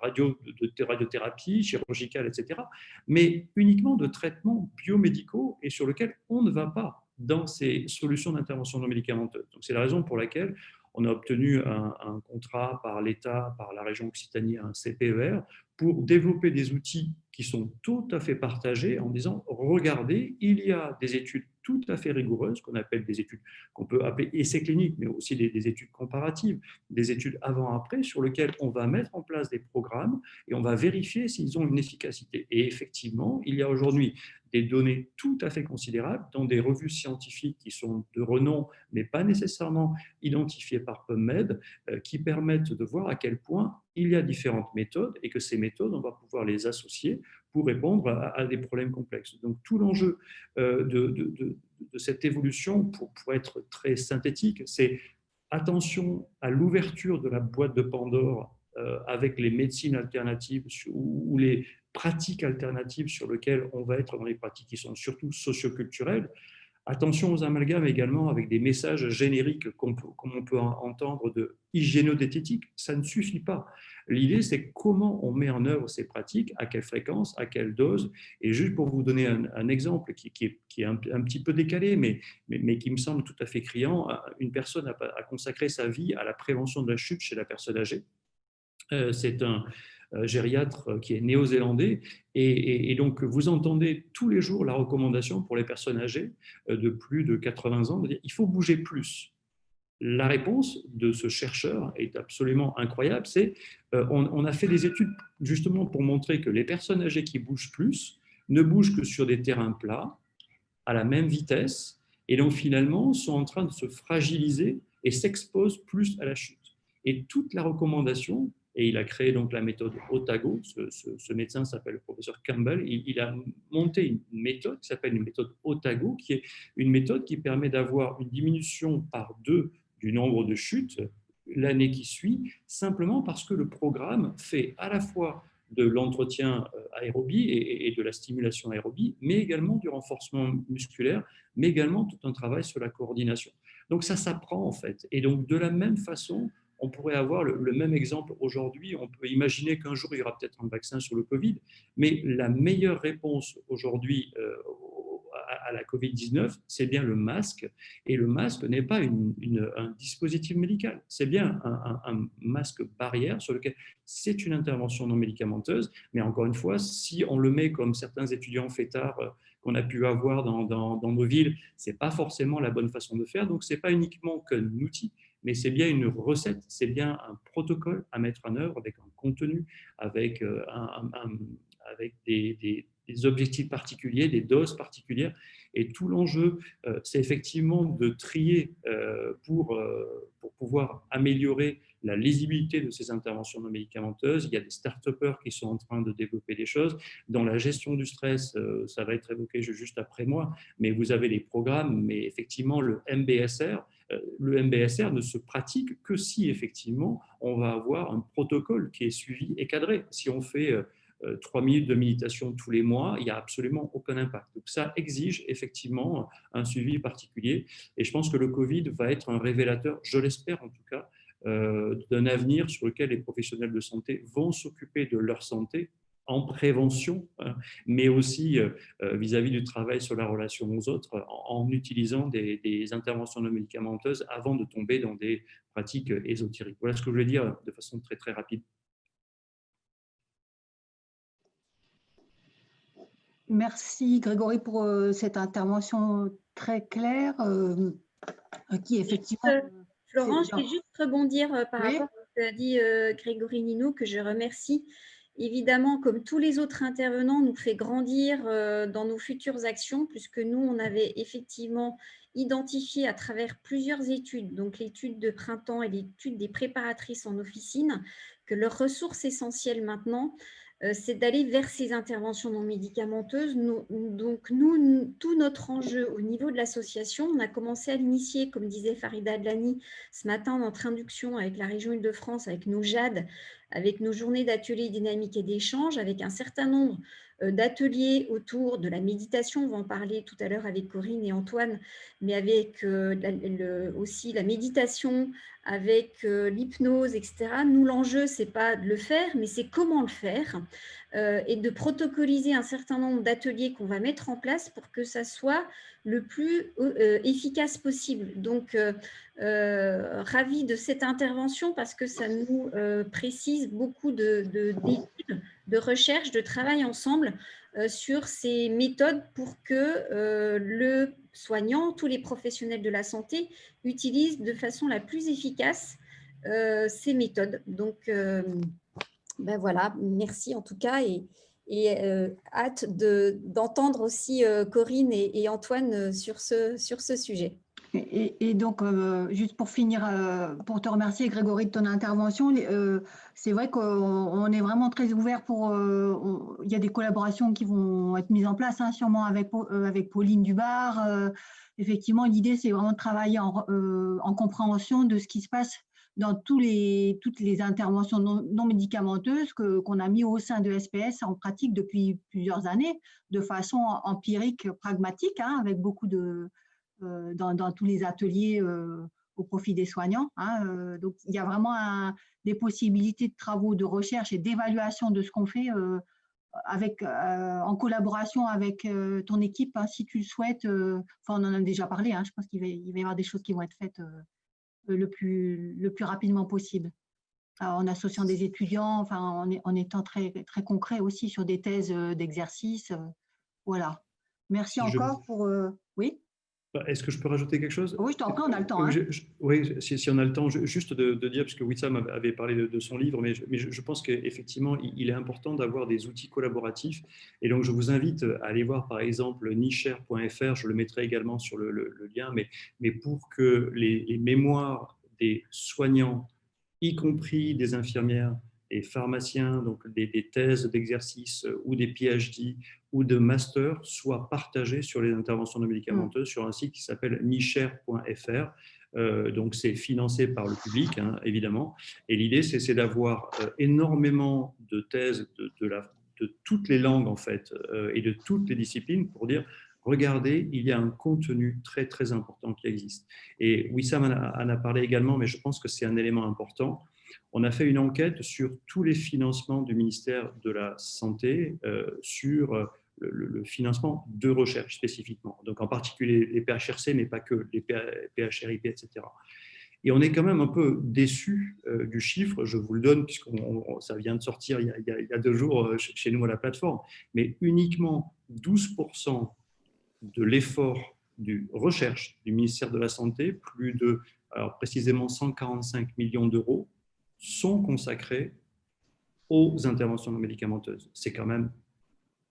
radiothérapie, chirurgicales, etc., mais uniquement de traitements biomédicaux et sur lesquels on ne va pas dans ces solutions d'intervention non médicamenteuse. Donc, c'est la raison pour laquelle on a obtenu un contrat par l'État, par la région Occitanie, un CPER, pour développer des outils qui sont tout à fait partagés en disant, regardez, il y a des études tout à fait rigoureuses, qu'on appelle des études qu'on peut appeler essais cliniques, mais aussi des études comparatives, des études avant-après, sur lesquelles on va mettre en place des programmes et on va vérifier s'ils ont une efficacité. Et effectivement, il y a aujourd'hui des données tout à fait considérables dans des revues scientifiques qui sont de renom, mais pas nécessairement identifiées par PubMed, qui permettent de voir à quel point il y a différentes méthodes et que ces méthodes, on va pouvoir les associer pour répondre à des problèmes complexes. Donc, tout l'enjeu de cette évolution, pour être très synthétique, c'est attention à l'ouverture de la boîte de Pandore avec les médecines alternatives ou les pratiques alternatives sur lesquelles on va être dans les pratiques qui sont surtout socioculturelles. Attention aux amalgames également avec des messages génériques comme on peut entendre de hygiéno-diététique, ça ne suffit pas. L'idée, c'est comment on met en œuvre ces pratiques, à quelle fréquence, à quelle dose. Et juste pour vous donner un exemple qui est un petit peu décalé, mais qui me semble tout à fait criant, une personne a consacré sa vie à la prévention de la chute chez la personne âgée. C'est un gériatre qui est néo-zélandais et donc vous entendez tous les jours la recommandation pour les personnes âgées de plus de 80 ans de dire il faut bouger plus. La réponse de ce chercheur est absolument incroyable, c'est on a fait des études justement pour montrer que les personnes âgées qui bougent plus ne bougent que sur des terrains plats à la même vitesse et donc finalement sont en train de se fragiliser et s'exposent plus à la chute. Et toute la recommandation, et il a créé donc la méthode Otago, ce médecin s'appelle le professeur Campbell, il a monté une méthode qui s'appelle une méthode Otago, qui est une méthode qui permet d'avoir une diminution par 2 du nombre de chutes l'année qui suit, simplement parce que le programme fait à la fois de l'entretien aérobie et de la stimulation aérobie, mais également du renforcement musculaire, mais également tout un travail sur la coordination. Donc ça s'apprend en fait. Et donc de la même façon, on pourrait avoir le même exemple aujourd'hui. On peut imaginer qu'un jour, il y aura peut-être un vaccin sur le Covid, mais la meilleure réponse aujourd'hui à la Covid-19, c'est bien le masque. Et le masque n'est pas un dispositif médical, c'est bien un masque barrière sur lequel c'est une intervention non médicamenteuse. Mais encore une fois, si on le met comme certains étudiants fêtards qu'on a pu avoir dans nos villes, ce n'est pas forcément la bonne façon de faire. Donc, ce n'est pas uniquement qu'un outil, mais c'est bien une recette, c'est bien un protocole à mettre en œuvre avec un contenu, avec, avec des objectifs particuliers, des doses particulières. Et tout l'enjeu, c'est effectivement de trier pour pouvoir améliorer la lisibilité de ces interventions non médicamenteuses. Il y a des start-upers qui sont en train de développer des choses. Dans la gestion du stress, ça va être évoqué juste après moi, mais vous avez les programmes, mais effectivement, le MBSR ne se pratique que si effectivement on va avoir un protocole qui est suivi et cadré. Si on fait 3 minutes de méditation tous les mois, il n'y a absolument aucun impact. Donc ça exige effectivement un suivi particulier. Et je pense que le Covid va être un révélateur, je l'espère en tout cas, d'un avenir sur lequel les professionnels de santé vont s'occuper de leur santé en prévention, mais aussi vis-à-vis du travail sur la relation aux autres, en utilisant des interventions non médicamenteuses avant de tomber dans des pratiques ésotériques. Voilà ce que je voulais dire de façon très, très rapide.
Merci Grégory pour cette intervention très claire qui effectivement…
Florence, je vais juste rebondir par
Oui.
rapport à ce qu'a dit Grégory Ninou, que je remercie. Évidemment, comme tous les autres intervenants, nous fait grandir dans nos futures actions, puisque nous, on avait effectivement identifié à travers plusieurs études, donc l'étude de printemps et l'étude des préparatrices en officine, que leur ressource essentielle maintenant, c'est d'aller vers ces interventions non médicamenteuses. Donc, tout notre enjeu au niveau de l'association, on a commencé à l'initier, comme disait Farida Adlani ce matin en notre induction avec la région Île-de-France, avec nos JAD, avec nos journées d'ateliers dynamiques et d'échanges, avec un certain nombre d'ateliers autour de la méditation. On va en parler tout à l'heure avec Corinne et Antoine, mais avec aussi la méditation, avec l'hypnose, etc. Nous, l'enjeu, ce n'est pas de le faire, mais c'est comment le faire et de protocoliser un certain nombre d'ateliers qu'on va mettre en place pour que ça soit le plus efficace possible. Donc, ravi de cette intervention parce que ça nous précise beaucoup d'études, de recherche, de travail ensemble sur ces méthodes pour que le soignant, tous les professionnels de la santé utilisent de façon la plus efficace ces méthodes. Donc, ben voilà, merci en tout cas et hâte d'entendre aussi Corinne et Antoine sur ce sujet.
Et donc, juste pour finir, pour te remercier Grégory de ton intervention, c'est vrai qu'on est vraiment très ouvert pour… il y a des collaborations qui vont être mises en place, hein, sûrement avec Pauline Dubar. Effectivement, l'idée, c'est vraiment de travailler en compréhension de ce qui se passe dans toutes les interventions non médicamenteuses qu'on a mis au sein de SPS en pratique depuis plusieurs années, de façon empirique, pragmatique, hein, avec beaucoup de… dans tous les ateliers au profit des soignants. Hein, donc, il y a vraiment des possibilités de travaux de recherche et d'évaluation de ce qu'on fait en collaboration avec ton équipe, hein, si tu le souhaites. Enfin, on en a déjà parlé, hein, je pense qu'il va y avoir des choses qui vont être faites le plus rapidement possible. En associant des étudiants, enfin, en étant très, très concret aussi sur des thèses d'exercice. Voilà. Merci encore pour… Oui.
Est-ce que je peux rajouter quelque chose?
Oui, je t'en prie, on a le temps. Hein.
Oui, si on a le temps, juste de dire, parce que Wissam avait parlé de son livre, mais je pense qu'effectivement, il est important d'avoir des outils collaboratifs. Et donc, je vous invite à aller voir, par exemple, nicher.fr, je le mettrai également sur le lien, mais pour que les mémoires des soignants, y compris des infirmières et pharmaciens, donc des thèses d'exercice ou des PhD ou de master soient partagées sur les interventions non médicamenteuses sur un site qui s'appelle nicher.fr. Donc, c'est financé par le public, hein, évidemment. Et l'idée, c'est d'avoir énormément de thèses de toutes les langues, en fait, et de toutes les disciplines pour dire regardez, il y a un contenu très, très important qui existe. Et Wissam en a parlé également, mais je pense que c'est un élément important. On a fait une enquête sur tous les financements du ministère de la Santé sur le financement de recherche spécifiquement. Donc en particulier les PHRC, mais pas que, les PHRIP, etc. Et on est quand même un peu déçu du chiffre, je vous le donne, puisque ça vient de sortir il y a 2 jours chez nous à la plateforme, mais uniquement 12% de l'effort de recherche du ministère de la Santé, plus de, alors précisément 145 millions d'euros, sont consacrés aux interventions non médicamenteuses. C'est quand même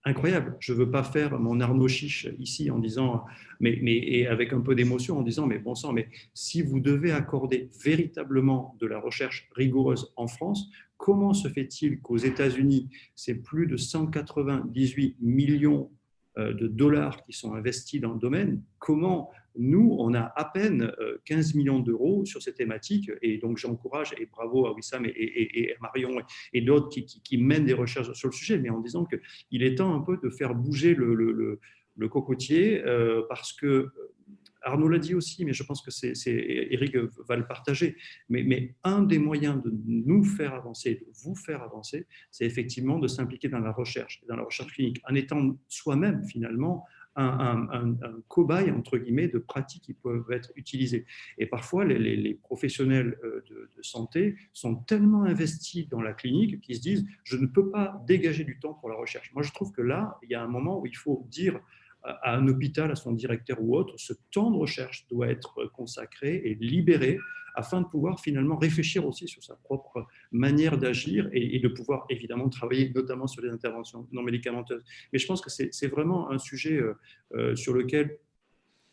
incroyable. Je ne veux pas faire mon Arnaud Chiche ici en disant, et avec un peu d'émotion en disant, mais bon sang, mais si vous devez accorder véritablement de la recherche rigoureuse en France, comment se fait-il qu'aux États-Unis, c'est plus de 198 millions de dollars qui sont investis dans le domaine? Comment nous, on a à peine 15 millions d'euros sur ces thématiques? Et donc j'encourage, et bravo à Wissam et à Marion et d'autres qui mènent des recherches sur le sujet, mais en disant qu'il est temps un peu de faire bouger le cocotier, parce que Arnaud l'a dit aussi, mais je pense que Eric va le partager. Mais un des moyens de nous faire avancer, de vous faire avancer, c'est effectivement de s'impliquer dans la recherche clinique, en étant soi-même finalement un cobaye, entre guillemets, de pratiques qui peuvent être utilisées. Et parfois, les professionnels de santé sont tellement investis dans la clinique qu'ils se disent « je ne peux pas dégager du temps pour la recherche ». Moi, je trouve que là, il y a un moment où il faut dire à un hôpital, à son directeur ou autre, ce temps de recherche doit être consacré et libéré afin de pouvoir finalement réfléchir aussi sur sa propre manière d'agir et de pouvoir évidemment travailler notamment sur les interventions non médicamenteuses. Mais je pense que c'est vraiment un sujet sur lequel,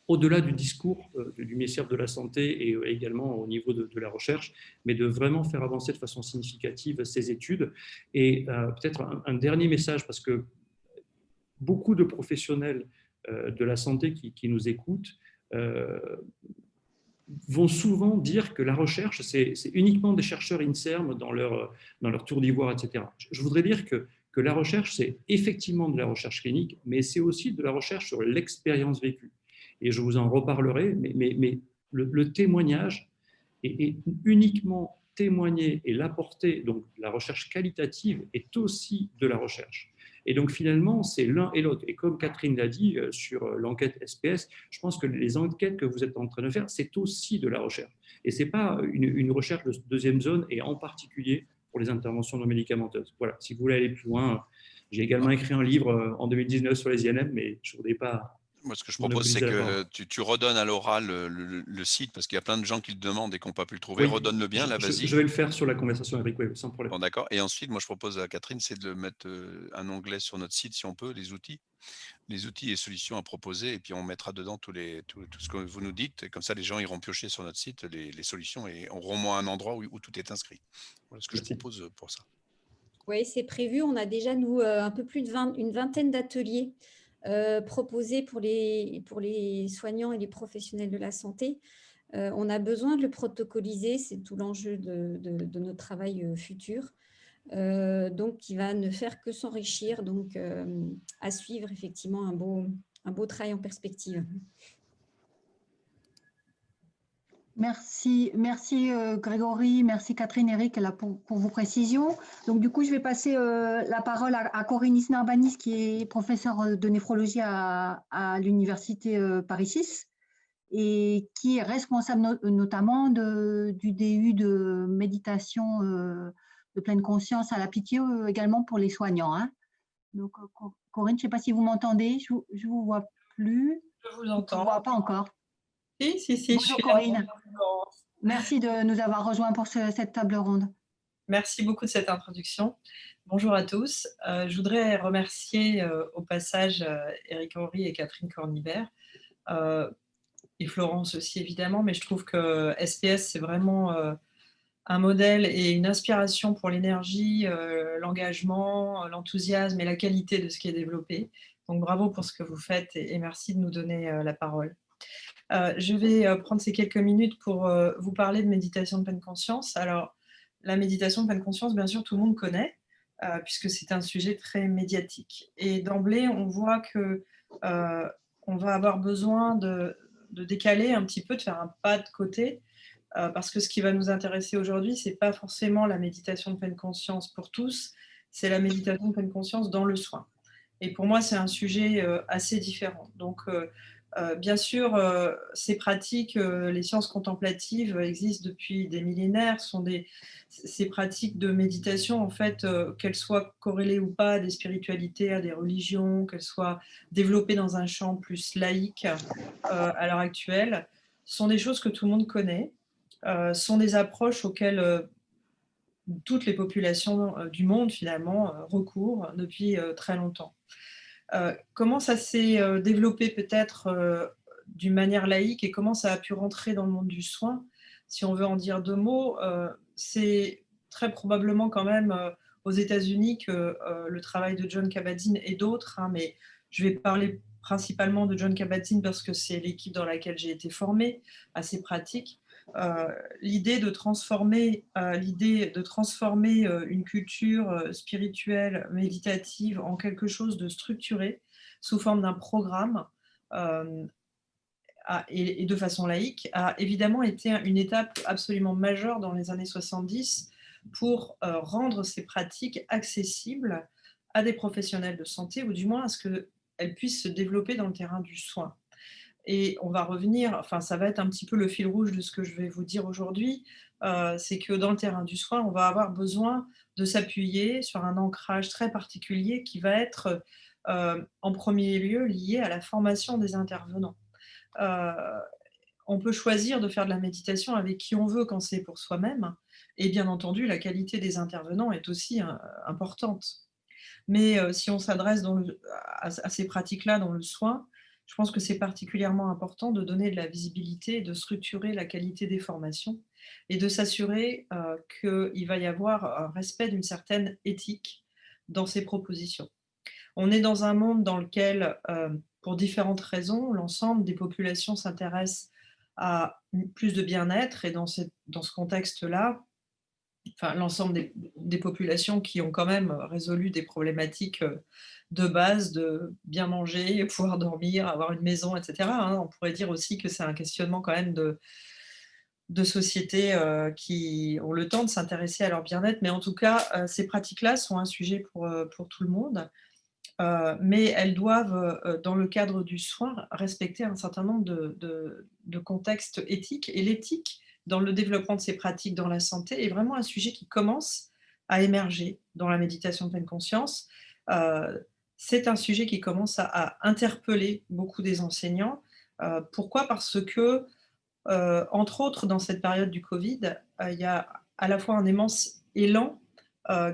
au-delà du discours du ministère de la Santé et également au niveau de la recherche, mais de vraiment faire avancer de façon significative ces études. Et peut-être un dernier message, parce que beaucoup de professionnels de la santé qui nous écoutent vont souvent dire que la recherche, c'est uniquement des chercheurs INSERM dans leur tour d'ivoire, etc. Je voudrais dire que la recherche, c'est effectivement de la recherche clinique, mais c'est aussi de la recherche sur l'expérience vécue. Et je vous en reparlerai, mais le témoignage est uniquement témoigner et l'apporter, donc la recherche qualitative est aussi de la recherche. Et donc finalement, c'est l'un et l'autre. Et comme Catherine l'a dit sur l'enquête SPS, je pense que les enquêtes que vous êtes en train de faire, c'est aussi de la recherche. Et ce n'est pas une recherche de deuxième zone, et en particulier pour les interventions non médicamenteuses. Voilà, si vous voulez aller plus loin, j'ai également écrit un livre en 2019 sur les INM, mais je ne voudrais pas…
Moi, ce que je propose, c'est que tu redonnes à l'oral le site, parce qu'il y a plein de gens qui le demandent et qui n'ont pas pu le trouver. Oui, redonne-le bien, là, vas-y.
Je vais le faire sur la conversation avec Web, sans problème.
Bon, d'accord. Et ensuite, moi, je propose à Catherine, c'est de mettre un onglet sur notre site, si on peut, les outils et solutions à proposer, et puis on mettra dedans tout ce que vous nous dites. Et comme ça, les gens iront piocher sur notre site les solutions et auront au moins un endroit où tout est inscrit. Voilà ce que je propose pour ça.
Oui, c'est prévu. On a déjà, nous, un peu plus une vingtaine d'ateliers proposés pour les soignants et les professionnels de la santé. On a besoin de le protocoliser, c'est tout l'enjeu de notre travail futur. Donc, qui va ne faire que s'enrichir. Donc, à suivre, effectivement, un beau travail en perspective.
Merci Grégory, merci Catherine, Eric là, pour vos précisions. Donc du coup, je vais passer la parole à Corinne Isnarbanis, qui est professeure de néphrologie à l'université Paris 6 et qui est responsable notamment du DU de méditation de pleine conscience à la Pitié également pour les soignants. Hein. Donc Corinne, je ne sais pas si vous m'entendez, je ne vous vois plus.
Je vous entends.
Je ne vous vois pas encore.
Si,
Bonjour
je suis
Corinne.
là.
Merci de nous avoir rejoints pour cette table ronde.
Merci beaucoup de cette introduction. Bonjour à tous. Je voudrais remercier au passage Eric Henry et Catherine Cornibert, et Florence aussi évidemment, mais je trouve que SPS, c'est vraiment un modèle et une inspiration pour l'énergie, l'engagement, l'enthousiasme et la qualité de ce qui est développé. Donc bravo pour ce que vous faites et merci de nous donner la parole. Je vais prendre ces quelques minutes pour vous parler de méditation de pleine conscience. Alors, la méditation de pleine conscience, bien sûr, tout le monde connaît, puisque c'est un sujet très médiatique. Et d'emblée, on voit que on va avoir besoin de décaler un petit peu, de faire un pas de côté, parce que ce qui va nous intéresser aujourd'hui, ce n'est pas forcément la méditation de pleine conscience pour tous, c'est la méditation de pleine conscience dans le soin. Et pour moi, c'est un sujet assez différent. Donc, bien sûr, ces pratiques, les sciences contemplatives existent depuis des millénaires, sont ces pratiques de méditation, en fait, qu'elles soient corrélées ou pas à des spiritualités, à des religions, qu'elles soient développées dans un champ plus laïque à l'heure actuelle, sont des choses que tout le monde connaît, sont des approches auxquelles toutes les populations du monde, finalement, recourent depuis très longtemps. Comment ça s'est développé peut-être d'une manière laïque et comment ça a pu rentrer dans le monde du soin? Si on veut en dire 2 mots, c'est très probablement quand même aux États-Unis que le travail de Jon Kabat-Zinn et d'autres, hein, mais je vais parler principalement de Jon Kabat-Zinn parce que c'est l'équipe dans laquelle j'ai été formée à ces pratiques. L'idée de transformer une culture spirituelle, méditative en quelque chose de structuré sous forme d'un programme et de façon laïque a évidemment été une étape absolument majeure dans les années 70 pour rendre ces pratiques accessibles à des professionnels de santé ou du moins à ce qu'elles puissent se développer dans le terrain du soin. Et on va revenir, enfin ça va être un petit peu le fil rouge de ce que je vais vous dire aujourd'hui, c'est que dans le terrain du soin, on va avoir besoin de s'appuyer sur un ancrage très particulier qui va être en premier lieu lié à la formation des intervenants. On peut choisir de faire de la méditation avec qui on veut quand c'est pour soi-même, et bien entendu, la qualité des intervenants est aussi importante. Mais si on s'adresse à ces pratiques-là dans le soin, je pense que c'est particulièrement important de donner de la visibilité, de structurer la qualité des formations et de s'assurer qu'il va y avoir un respect d'une certaine éthique dans ces propositions. On est dans un monde dans lequel, pour différentes raisons, l'ensemble des populations s'intéressent à plus de bien-être et dans ce contexte-là, enfin, l'ensemble des populations qui ont quand même résolu des problématiques de base, de bien manger, pouvoir dormir, avoir une maison, etc. Hein. On pourrait dire aussi que c'est un questionnement quand même de sociétés qui ont le temps de s'intéresser à leur bien-être. Mais en tout cas, ces pratiques-là sont un sujet pour tout le monde. Mais elles doivent, dans le cadre du soin, respecter un certain nombre de contextes éthiques. Et l'éthique, dans le développement de ces pratiques dans la santé, est vraiment un sujet qui commence à émerger dans la méditation de pleine conscience. C'est un sujet qui commence à interpeller beaucoup des enseignants. Pourquoi ? Parce que, entre autres, dans cette période du Covid, il y a à la fois un immense élan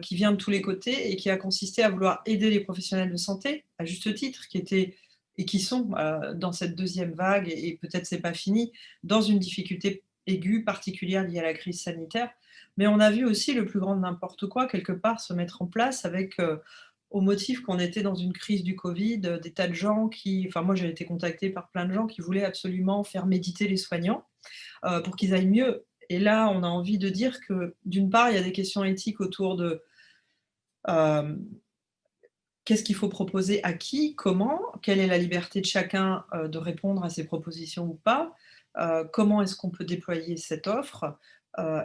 qui vient de tous les côtés et qui a consisté à vouloir aider les professionnels de santé, à juste titre, qui étaient et qui sont dans cette deuxième vague, et peut-être c'est pas fini, dans une difficulté aiguë particulière liée à la crise sanitaire. Mais on a vu aussi le plus grand n'importe quoi, quelque part, se mettre en place avec, au motif qu'on était dans une crise du Covid, des tas de gens enfin moi j'ai été contactée par plein de gens qui voulaient absolument faire méditer les soignants pour qu'ils aillent mieux. Et là, on a envie de dire que, d'une part, il y a des questions éthiques autour de qu'est-ce qu'il faut proposer à qui, comment, quelle est la liberté de chacun de répondre à ces propositions ou pas, comment est-ce qu'on peut déployer cette offre,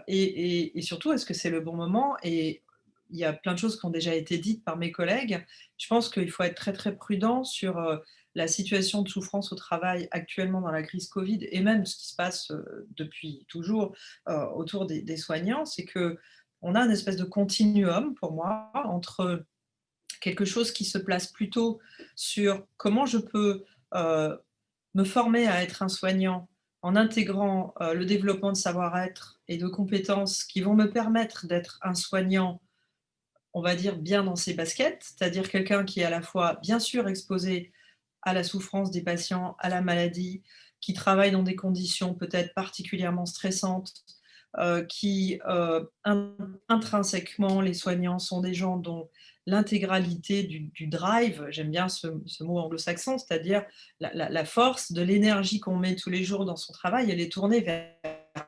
et surtout, est-ce que c'est le bon moment ? Et il y a plein de choses qui ont déjà été dites par mes collègues. Je pense qu'il faut être très, très prudent sur la situation de souffrance au travail actuellement dans la crise Covid et même ce qui se passe depuis toujours autour des soignants. C'est qu'on a une espèce de continuum, pour moi, entre quelque chose qui se place plutôt sur comment je peux me former à être un soignant en intégrant le développement de savoir-être et de compétences qui vont me permettre d'être un soignant, on va dire, bien dans ses baskets, c'est-à-dire quelqu'un qui est à la fois, bien sûr, exposé à la souffrance des patients, à la maladie, qui travaille dans des conditions peut-être particulièrement stressantes, qui intrinsèquement, les soignants sont des gens dont l'intégralité du drive, j'aime bien ce mot anglo-saxon, c'est-à-dire la force de l'énergie qu'on met tous les jours dans son travail, elle est tournée vers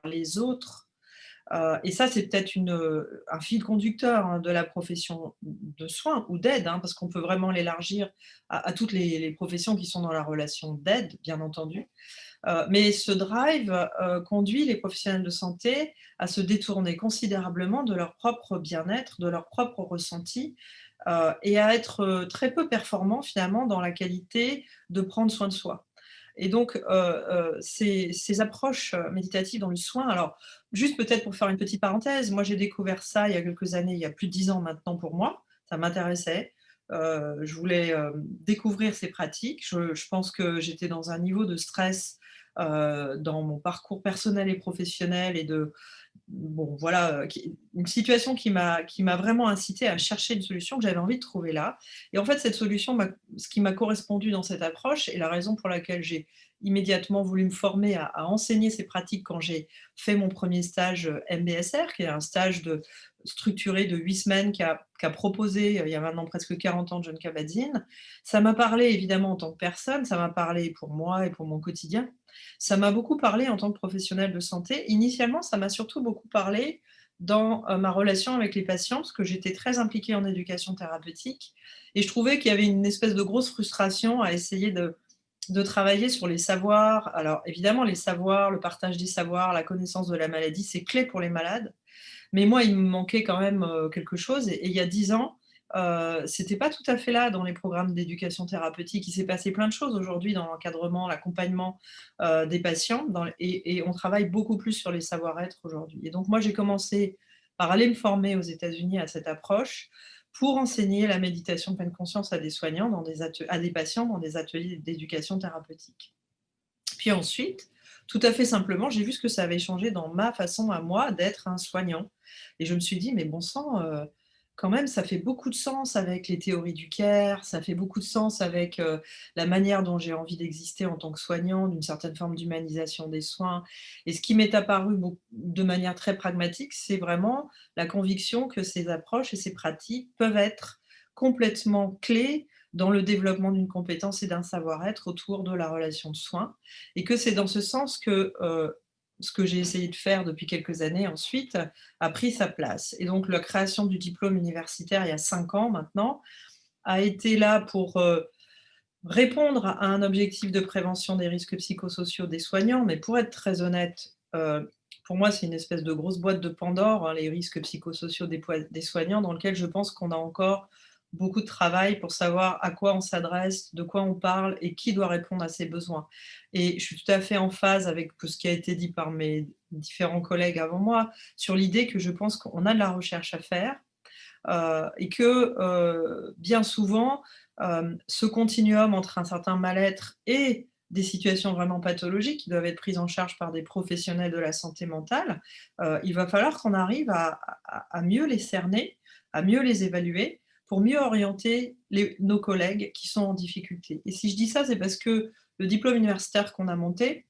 les autres Et ça, c'est peut-être un fil conducteur, hein, de la profession de soins ou d'aide, hein, parce qu'on peut vraiment l'élargir à toutes les professions qui sont dans la relation d'aide, bien entendu. Mais ce drive conduit les professionnels de santé à se détourner considérablement de leur propre bien-être, de leur propre ressenti, et à être très peu performants finalement dans la qualité de prendre soin de soi. Et donc, ces approches méditatives dans le soin, alors juste peut-être pour faire une petite parenthèse, moi j'ai découvert ça il y a quelques années, il y a plus de 10 ans maintenant pour moi, ça m'intéressait. Je voulais découvrir ces pratiques. Je pense que j'étais dans un niveau de stress dans mon parcours personnel et professionnel et bon, voilà, une situation qui m'a vraiment incité à chercher une solution que j'avais envie de trouver là. Et en fait, cette solution, ce qui m'a correspondu dans cette approche et la raison pour laquelle j'ai immédiatement voulu me former à enseigner ces pratiques quand j'ai fait mon premier stage MBSR, qui est un stage structuré de 8 semaines qu'a proposé il y a maintenant presque 40 ans John Kabat-Zinn. Ça m'a parlé évidemment en tant que personne, ça m'a parlé pour moi et pour mon quotidien. Ça m'a beaucoup parlé en tant que professionnelle de santé. Initialement, ça m'a surtout beaucoup parlé dans ma relation avec les patients, parce que j'étais très impliquée en éducation thérapeutique et je trouvais qu'il y avait une espèce de grosse frustration à essayer de travailler sur les savoirs. Alors évidemment, les savoirs, le partage des savoirs, la connaissance de la maladie, c'est clé pour les malades. Mais moi, il me manquait quand même quelque chose. Et il y a 10 ans, c'était pas tout à fait là dans les programmes d'éducation thérapeutique. Il s'est passé plein de choses aujourd'hui dans l'encadrement, l'accompagnement des patients, et on travaille beaucoup plus sur les savoir-être aujourd'hui. Et donc moi, j'ai commencé par aller me former aux États-Unis à cette approche pour enseigner la méditation de pleine conscience à des soignants, à des patients dans des ateliers d'éducation thérapeutique. Puis ensuite, tout à fait simplement, j'ai vu ce que ça avait changé dans ma façon à moi d'être un soignant. Et je me suis dit, mais bon sang, quand même, ça fait beaucoup de sens avec les théories du care, ça fait beaucoup de sens avec la manière dont j'ai envie d'exister en tant que soignant, d'une certaine forme d'humanisation des soins. Et ce qui m'est apparu de manière très pragmatique, c'est vraiment la conviction que ces approches et ces pratiques peuvent être complètement clés dans le développement d'une compétence et d'un savoir-être autour de la relation de soins. Et que c'est dans ce sens que ce que j'ai essayé de faire depuis quelques années ensuite a pris sa place. Et donc la création du diplôme universitaire il y a 5 ans maintenant a été là pour répondre à un objectif de prévention des risques psychosociaux des soignants, mais pour être très honnête, pour moi c'est une espèce de grosse boîte de Pandore, hein, les risques psychosociaux des soignants, dans lequel je pense qu'on a encore beaucoup de travail pour savoir à quoi on s'adresse, de quoi on parle et qui doit répondre à ses besoins. Et je suis tout à fait en phase avec ce qui a été dit par mes différents collègues avant moi, sur l'idée que je pense qu'on a de la recherche à faire et que bien souvent, ce continuum entre un certain mal-être et des situations vraiment pathologiques qui doivent être prises en charge par des professionnels de la santé mentale, il va falloir qu'on arrive à mieux les cerner, à mieux les évaluer, pour mieux orienter nos collègues qui sont en difficulté. Et si je dis ça, c'est parce que le diplôme universitaire qu'on a monté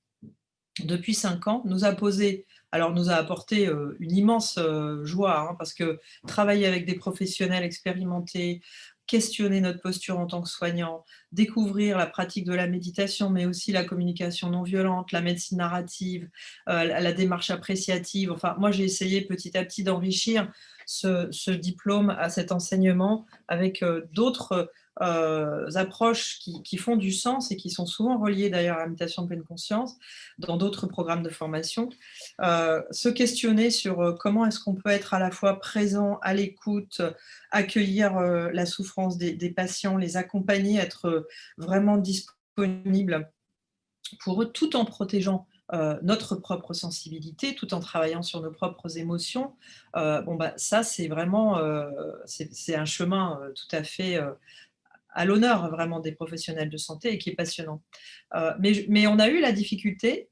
depuis 5 ans nous a apporté une immense joie, hein, parce que travailler avec des professionnels expérimentés, questionner notre posture en tant que soignant, découvrir la pratique de la méditation, mais aussi la communication non violente, la médecine narrative, la démarche appréciative. Enfin, moi, j'ai essayé petit à petit d'enrichir ce diplôme à cet enseignement avec d'autres approches qui font du sens et qui sont souvent reliées d'ailleurs à la méditation de pleine conscience dans d'autres programmes de formation. Se questionner sur comment est-ce qu'on peut être à la fois présent, à l'écoute, accueillir la souffrance des patients, les accompagner, être vraiment disponible pour eux tout en protégeant notre propre sensibilité, tout en travaillant sur nos propres émotions. Ça, c'est vraiment c'est un chemin tout à fait à l'honneur vraiment des professionnels de santé et qui est passionnant. Mais on a eu la difficulté,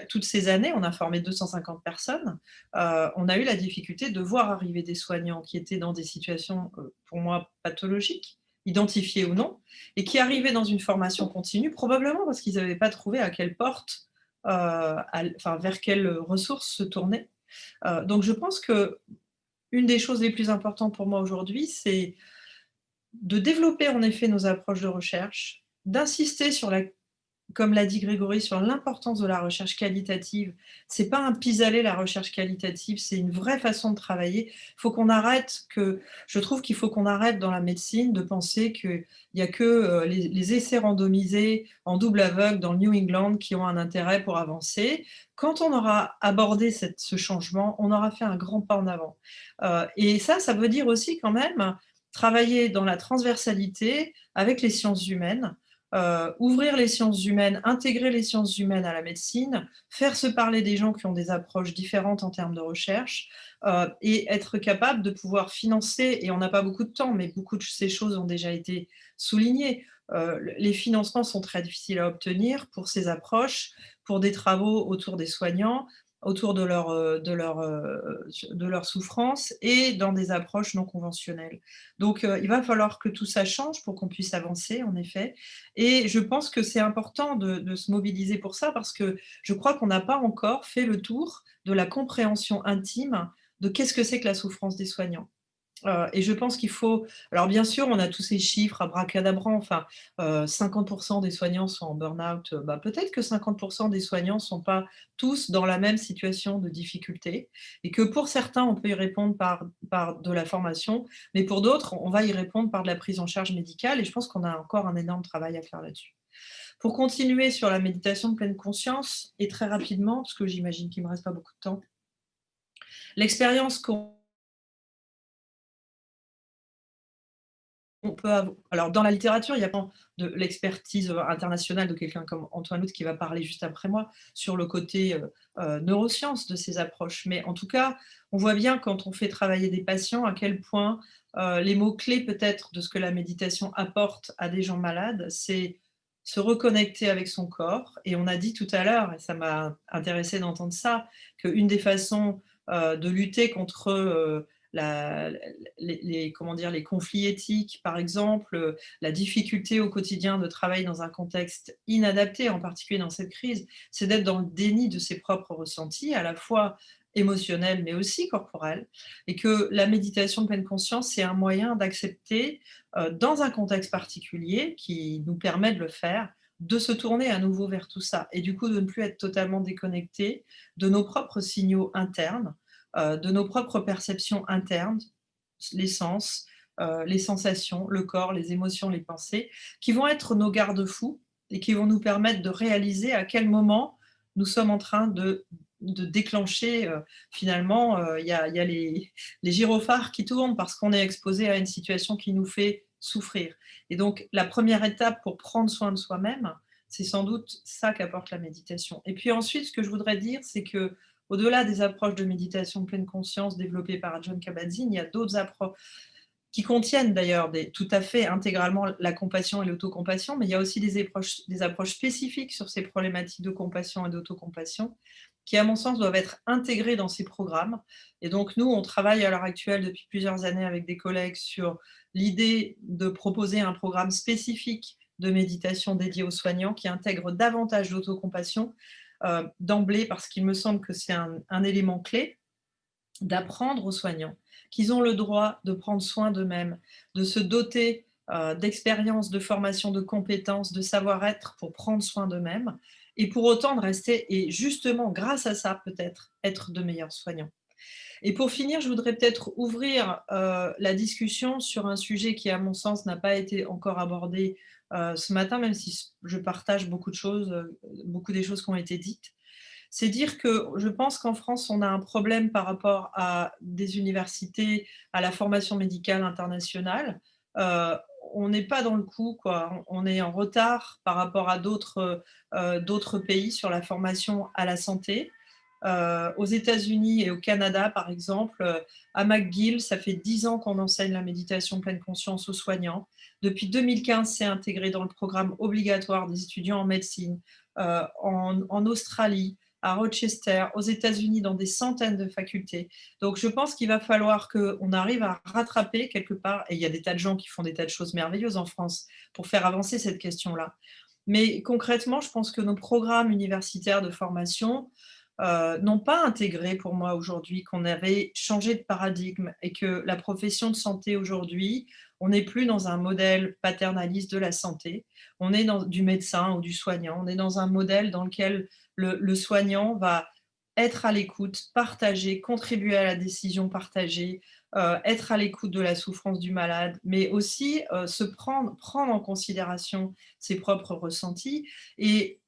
toutes ces années, on a formé 250 personnes, on a eu la difficulté de voir arriver des soignants qui étaient dans des situations, pour moi, pathologiques, identifiées ou non, et qui arrivaient dans une formation continue, probablement parce qu'ils n'avaient pas trouvé à quelle porte, vers quelles ressources se tourner. Donc je pense qu'une des choses les plus importantes pour moi aujourd'hui, c'est de développer en effet nos approches de recherche, d'insister sur la comme l'a dit Grégory, sur l'importance de la recherche qualitative. C'est pas un pis-aller, la recherche qualitative, c'est une vraie façon de travailler. Je trouve qu'il faut qu'on arrête dans la médecine de penser qu'il n'y a que les essais randomisés en double aveugle dans le New England qui ont un intérêt pour avancer. Quand on aura abordé ce changement, on aura fait un grand pas en avant. Et ça veut dire aussi quand même travailler dans la transversalité avec les sciences humaines, ouvrir les sciences humaines, intégrer les sciences humaines à la médecine, faire se parler des gens qui ont des approches différentes en termes de recherche, et être capable de pouvoir financer, et on n'a pas beaucoup de temps, mais beaucoup de ces choses ont déjà été soulignées. Les financements sont très difficiles à obtenir pour ces approches, pour des travaux autour des soignants, autour de leur souffrance et dans des approches non conventionnelles. Donc, il va falloir que tout ça change pour qu'on puisse avancer, en effet. Et je pense que c'est important de se mobiliser pour ça parce que je crois qu'on n'a pas encore fait le tour de la compréhension intime de qu'est-ce que c'est que la souffrance des soignants. Et je pense qu'il faut… Alors bien sûr, on a tous ces chiffres abracadabrants, enfin, 50% des soignants sont en burn-out. Peut-être que 50% des soignants ne sont pas tous dans la même situation de difficulté et que pour certains, on peut y répondre par de la formation, mais pour d'autres, on va y répondre par de la prise en charge médicale et je pense qu'on a encore un énorme travail à faire là-dessus. Pour continuer sur la méditation de pleine conscience, et très rapidement, parce que j'imagine qu'il ne me reste pas beaucoup de temps, l'expérience qu'on peut avoir. Alors, dans la littérature, il y a de l'expertise internationale de quelqu'un comme Antoine Loutre qui va parler juste après moi sur le côté neurosciences de ces approches. Mais en tout cas, on voit bien quand on fait travailler des patients à quel point les mots-clés peut-être de ce que la méditation apporte à des gens malades, c'est se reconnecter avec son corps. Et on a dit tout à l'heure, et ça m'a intéressé d'entendre ça, qu'une des façons de lutter contre les conflits éthiques, par exemple, la difficulté au quotidien de travailler dans un contexte inadapté, en particulier dans cette crise, c'est d'être dans le déni de ses propres ressentis, à la fois émotionnels mais aussi corporels, et que la méditation de pleine conscience, c'est un moyen d'accepter, dans un contexte particulier qui nous permet de le faire, de se tourner à nouveau vers tout ça, et du coup de ne plus être totalement déconnecté de nos propres signaux internes, de nos propres perceptions internes, les sens, les sensations, le corps, les émotions, les pensées, qui vont être nos garde-fous et qui vont nous permettre de réaliser à quel moment nous sommes en train de déclencher, finalement, il y a les gyrophares qui tournent parce qu'on est exposé à une situation qui nous fait souffrir. Et donc, la première étape pour prendre soin de soi-même, c'est sans doute ça qu'apporte la méditation. Et puis ensuite, ce que je voudrais dire, c'est que au-delà des approches de méditation de pleine conscience développées par Jon Kabat-Zinn, il y a d'autres approches qui contiennent d'ailleurs tout à fait intégralement la compassion et l'autocompassion, mais il y a aussi des approches spécifiques sur ces problématiques de compassion et d'autocompassion qui, à mon sens, doivent être intégrées dans ces programmes. Et donc, nous, on travaille à l'heure actuelle depuis plusieurs années avec des collègues sur l'idée de proposer un programme spécifique de méditation dédié aux soignants qui intègre davantage d'autocompassion d'emblée, parce qu'il me semble que c'est un élément clé d'apprendre aux soignants qu'ils ont le droit de prendre soin d'eux-mêmes, de se doter d'expériences, de formation, de compétences, de savoir-être pour prendre soin d'eux-mêmes, et pour autant de rester, et justement grâce à ça peut-être, être de meilleurs soignants. Et pour finir, je voudrais peut-être ouvrir la discussion sur un sujet qui, à mon sens, n'a pas été encore abordé ce matin, même si je partage beaucoup de choses, beaucoup des choses qui ont été dites. C'est dire que je pense qu'en France, on a un problème par rapport à des universités, à la formation médicale internationale. On n'est pas dans le coup, quoi. On est en retard par rapport à d'autres pays sur la formation à la santé. Aux États-Unis et au Canada, par exemple, à McGill, ça fait 10 ans qu'on enseigne la méditation pleine conscience aux soignants. Depuis 2015, c'est intégré dans le programme obligatoire des étudiants en médecine. En Australie, à Rochester, aux États-Unis, dans des centaines de facultés. Donc, je pense qu'il va falloir qu'on arrive à rattraper quelque part, et il y a des tas de gens qui font des tas de choses merveilleuses en France pour faire avancer cette question-là. Mais concrètement, je pense que nos programmes universitaires de formation n'ont pas intégré pour moi aujourd'hui qu'on avait changé de paradigme et que la profession de santé aujourd'hui, on n'est plus dans un modèle paternaliste de la santé, on est dans du médecin ou du soignant, on est dans un modèle dans lequel le soignant va être à l'écoute, partager, contribuer à la décision partagée, être à l'écoute de la souffrance du malade, mais aussi prendre en considération ses propres ressentis. Et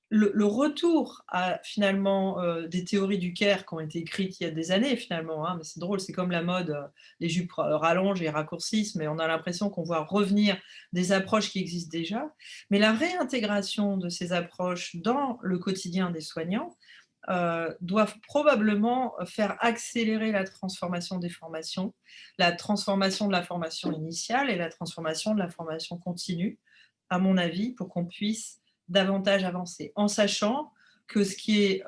le retour à finalement des théories du care qui ont été écrites il y a des années finalement, hein, mais c'est drôle, c'est comme la mode, les jupes rallongent et raccourcissent, mais on a l'impression qu'on voit revenir des approches qui existent déjà. Mais la réintégration de ces approches dans le quotidien des soignants doivent probablement faire accélérer la transformation des formations, la transformation de la formation initiale et la transformation de la formation continue, à mon avis, pour qu'on puisse davantage avancer, en sachant que ce qui est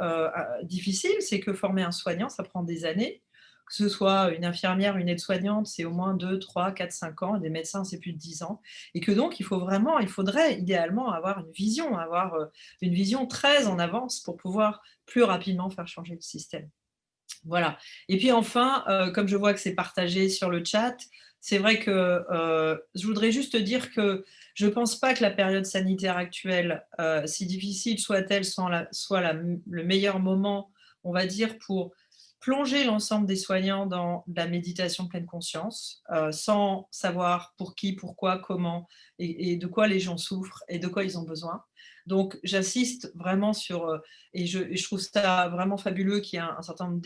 difficile, c'est que former un soignant, ça prend des années, que ce soit une infirmière, une aide-soignante, c'est au moins 2, 3, 4, 5 ans, et des médecins, c'est plus de 10 ans, et que donc il faudrait idéalement avoir une vision très en avance pour pouvoir plus rapidement faire changer le système. Voilà. Et puis enfin, comme je vois que c'est partagé sur le chat, c'est vrai que je voudrais juste dire que je ne pense pas que la période sanitaire actuelle, si difficile soit-elle, soit le meilleur moment, on va dire, pour plonger l'ensemble des soignants dans de la méditation pleine conscience, sans savoir pour qui, pourquoi, comment, et de quoi les gens souffrent et de quoi ils ont besoin. Donc, j'insiste vraiment sur, et je trouve ça vraiment fabuleux qu'il y ait un certain nombre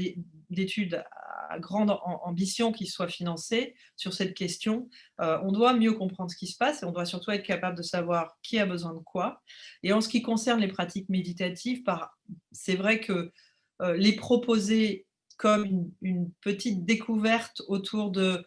d'études à grande ambition qui soient financées sur cette question. On doit mieux comprendre ce qui se passe et on doit surtout être capable de savoir qui a besoin de quoi. Et en ce qui concerne les pratiques méditatives, c'est vrai que les proposer comme une petite découverte autour de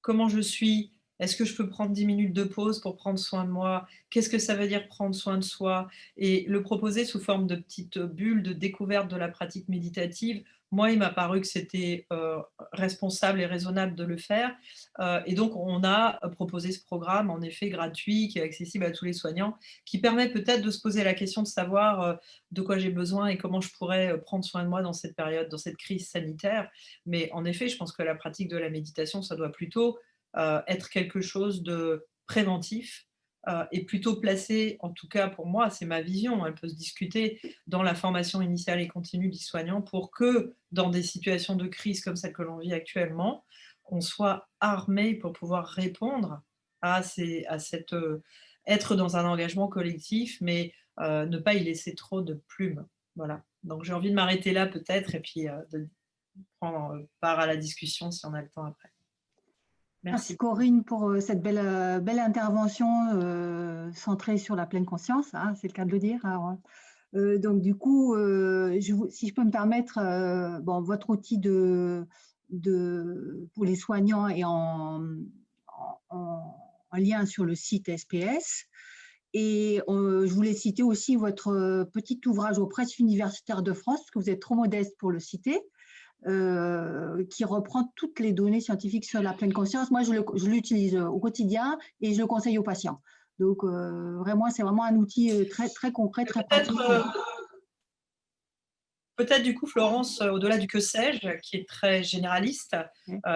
comment je suis, est-ce que je peux prendre 10 minutes de pause pour prendre soin de moi, qu'est-ce que ça veut dire prendre soin de soi, et le proposer sous forme de petites bulles de découverte de la pratique méditative. Moi, il m'a paru que c'était responsable et raisonnable de le faire. Et donc, on a proposé ce programme, en effet, gratuit, qui est accessible à tous les soignants, qui permet peut-être de se poser la question de savoir de quoi j'ai besoin et comment je pourrais prendre soin de moi dans cette période, dans cette crise sanitaire. Mais en effet, je pense que la pratique de la méditation, ça doit plutôt être quelque chose de préventif et plutôt placé, en tout cas pour moi, c'est ma vision, elle peut se discuter dans la formation initiale et continue des soignants pour que dans des situations de crise comme celle que l'on vit actuellement, on soit armé pour pouvoir répondre à cette être dans un engagement collectif, mais ne pas y laisser trop de plumes. Voilà. Donc j'ai envie de m'arrêter là peut-être et puis de prendre part à la discussion si on a le temps après.
Merci Corinne pour cette belle intervention centrée sur la pleine conscience, hein, c'est le cas de le dire. Alors, donc du coup, si je peux me permettre, bon, votre outil pour les soignants est en lien sur le site SPS. Et je voulais citer aussi votre petit ouvrage aux presses universitaires de France, parce que vous êtes trop modeste pour le citer. Qui reprend toutes les données scientifiques sur la pleine conscience. Moi, je l'utilise au quotidien et je le conseille aux patients. Donc, vraiment, c'est vraiment un outil très, très concret, très pratique.
Peut-être du coup, Florence, au-delà du que sais-je, qui est très généraliste,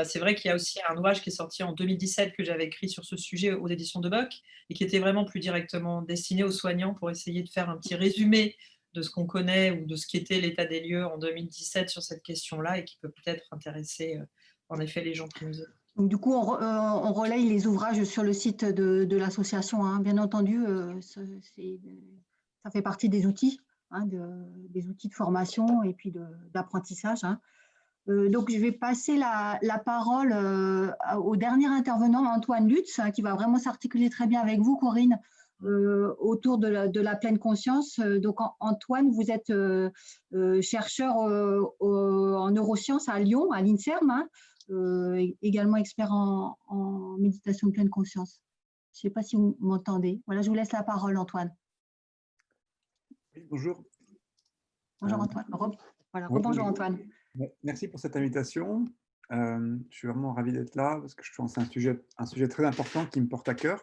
c'est vrai qu'il y a aussi un ouvrage qui est sorti en 2017 que j'avais écrit sur ce sujet aux éditions de Bock et qui était vraiment plus directement destiné aux soignants pour essayer de faire un petit résumé de ce qu'on connaît ou de ce qui était l'état des lieux en 2017 sur cette question-là et qui peut peut-être intéresser en effet les gens qui nous écoutent.
Donc, du coup, on relaye les ouvrages sur le site de l'association, hein. Bien entendu, ça fait partie des outils, hein, des outils de formation et puis d'apprentissage. Hein. Donc, je vais passer la parole au dernier intervenant, Antoine Lutz, hein, qui va vraiment s'articuler très bien avec vous, Corinne, autour de la pleine conscience. Donc, Antoine, vous êtes chercheur en neurosciences à Lyon, à l'INSERM, hein, également expert en méditation de pleine conscience. Je ne sais pas si vous m'entendez. Voilà, je vous laisse la parole, Antoine.
Oui, bonjour.
Bonjour, Antoine. Voilà, bonjour, Antoine.
Merci pour cette invitation. Je suis vraiment ravi d'être là parce que je pense que c'est un sujet très important qui me porte à cœur.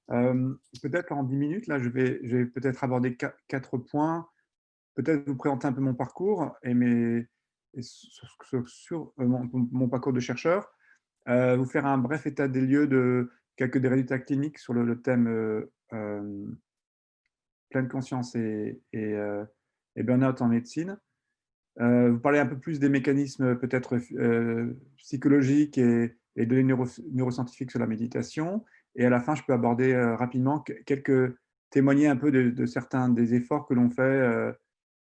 Peut-être en 10 minutes, là, je vais peut-être aborder 4 points peut-être vous présenter un peu mon parcours et sur mon parcours de chercheur, vous faire un bref état des lieux de quelques des résultats cliniques sur le thème pleine conscience et burn-out en médecine. Vous parler un peu plus des mécanismes peut-être psychologiques et de neuroscientifiques sur la méditation. Et à la fin, je peux aborder rapidement témoigner un peu de certains des efforts que l'on fait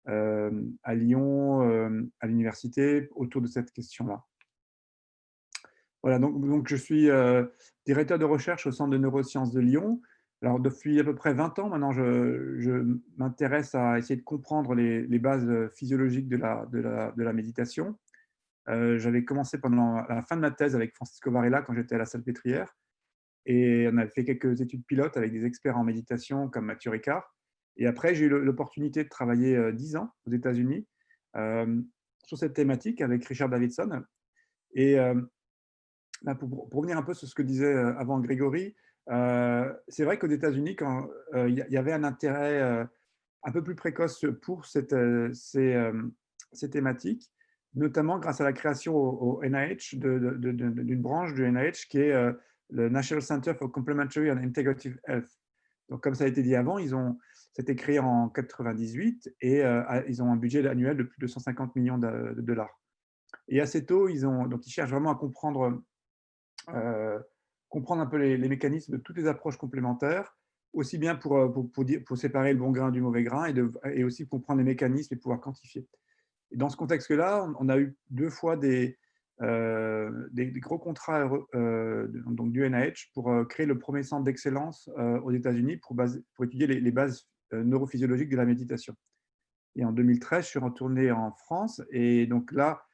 à Lyon, à l'université, autour de cette question-là. Voilà, donc je suis directeur de recherche au Centre de neurosciences de Lyon. Alors, depuis à peu près 20 ans, maintenant, je m'intéresse à essayer de comprendre les bases physiologiques de la méditation. J'avais commencé pendant la fin de ma thèse avec Francisco Varela quand j'étais à la Salpêtrière. Et on avait fait quelques études pilotes avec des experts en méditation comme Mathieu Ricard. Et après, j'ai eu l'opportunité de travailler 10 ans aux États-Unis sur cette thématique avec Richard Davidson. Et pour revenir un peu sur ce que disait avant Grégory, c'est vrai qu'aux États-Unis, quand il y avait un intérêt un peu plus précoce pour ces thématiques, notamment grâce à la création au NIH d'une branche du NIH qui est le National Center for Complementary and Integrative Health. Donc, comme ça a été dit avant, c'était créé en 98 et ils ont un budget annuel de plus de 150 millions de dollars. Et assez tôt, ils cherchent vraiment à comprendre un peu les mécanismes de toutes les approches complémentaires, aussi bien pour séparer le bon grain du mauvais grain et aussi comprendre les mécanismes et pouvoir quantifier. Et dans ce contexte-là, on a eu 2 fois des gros contrats donc du NIH pour créer le premier centre d'excellence aux États-Unis pour étudier les bases neurophysiologiques de la méditation. Et en 2013, je suis retourné en France et donc là,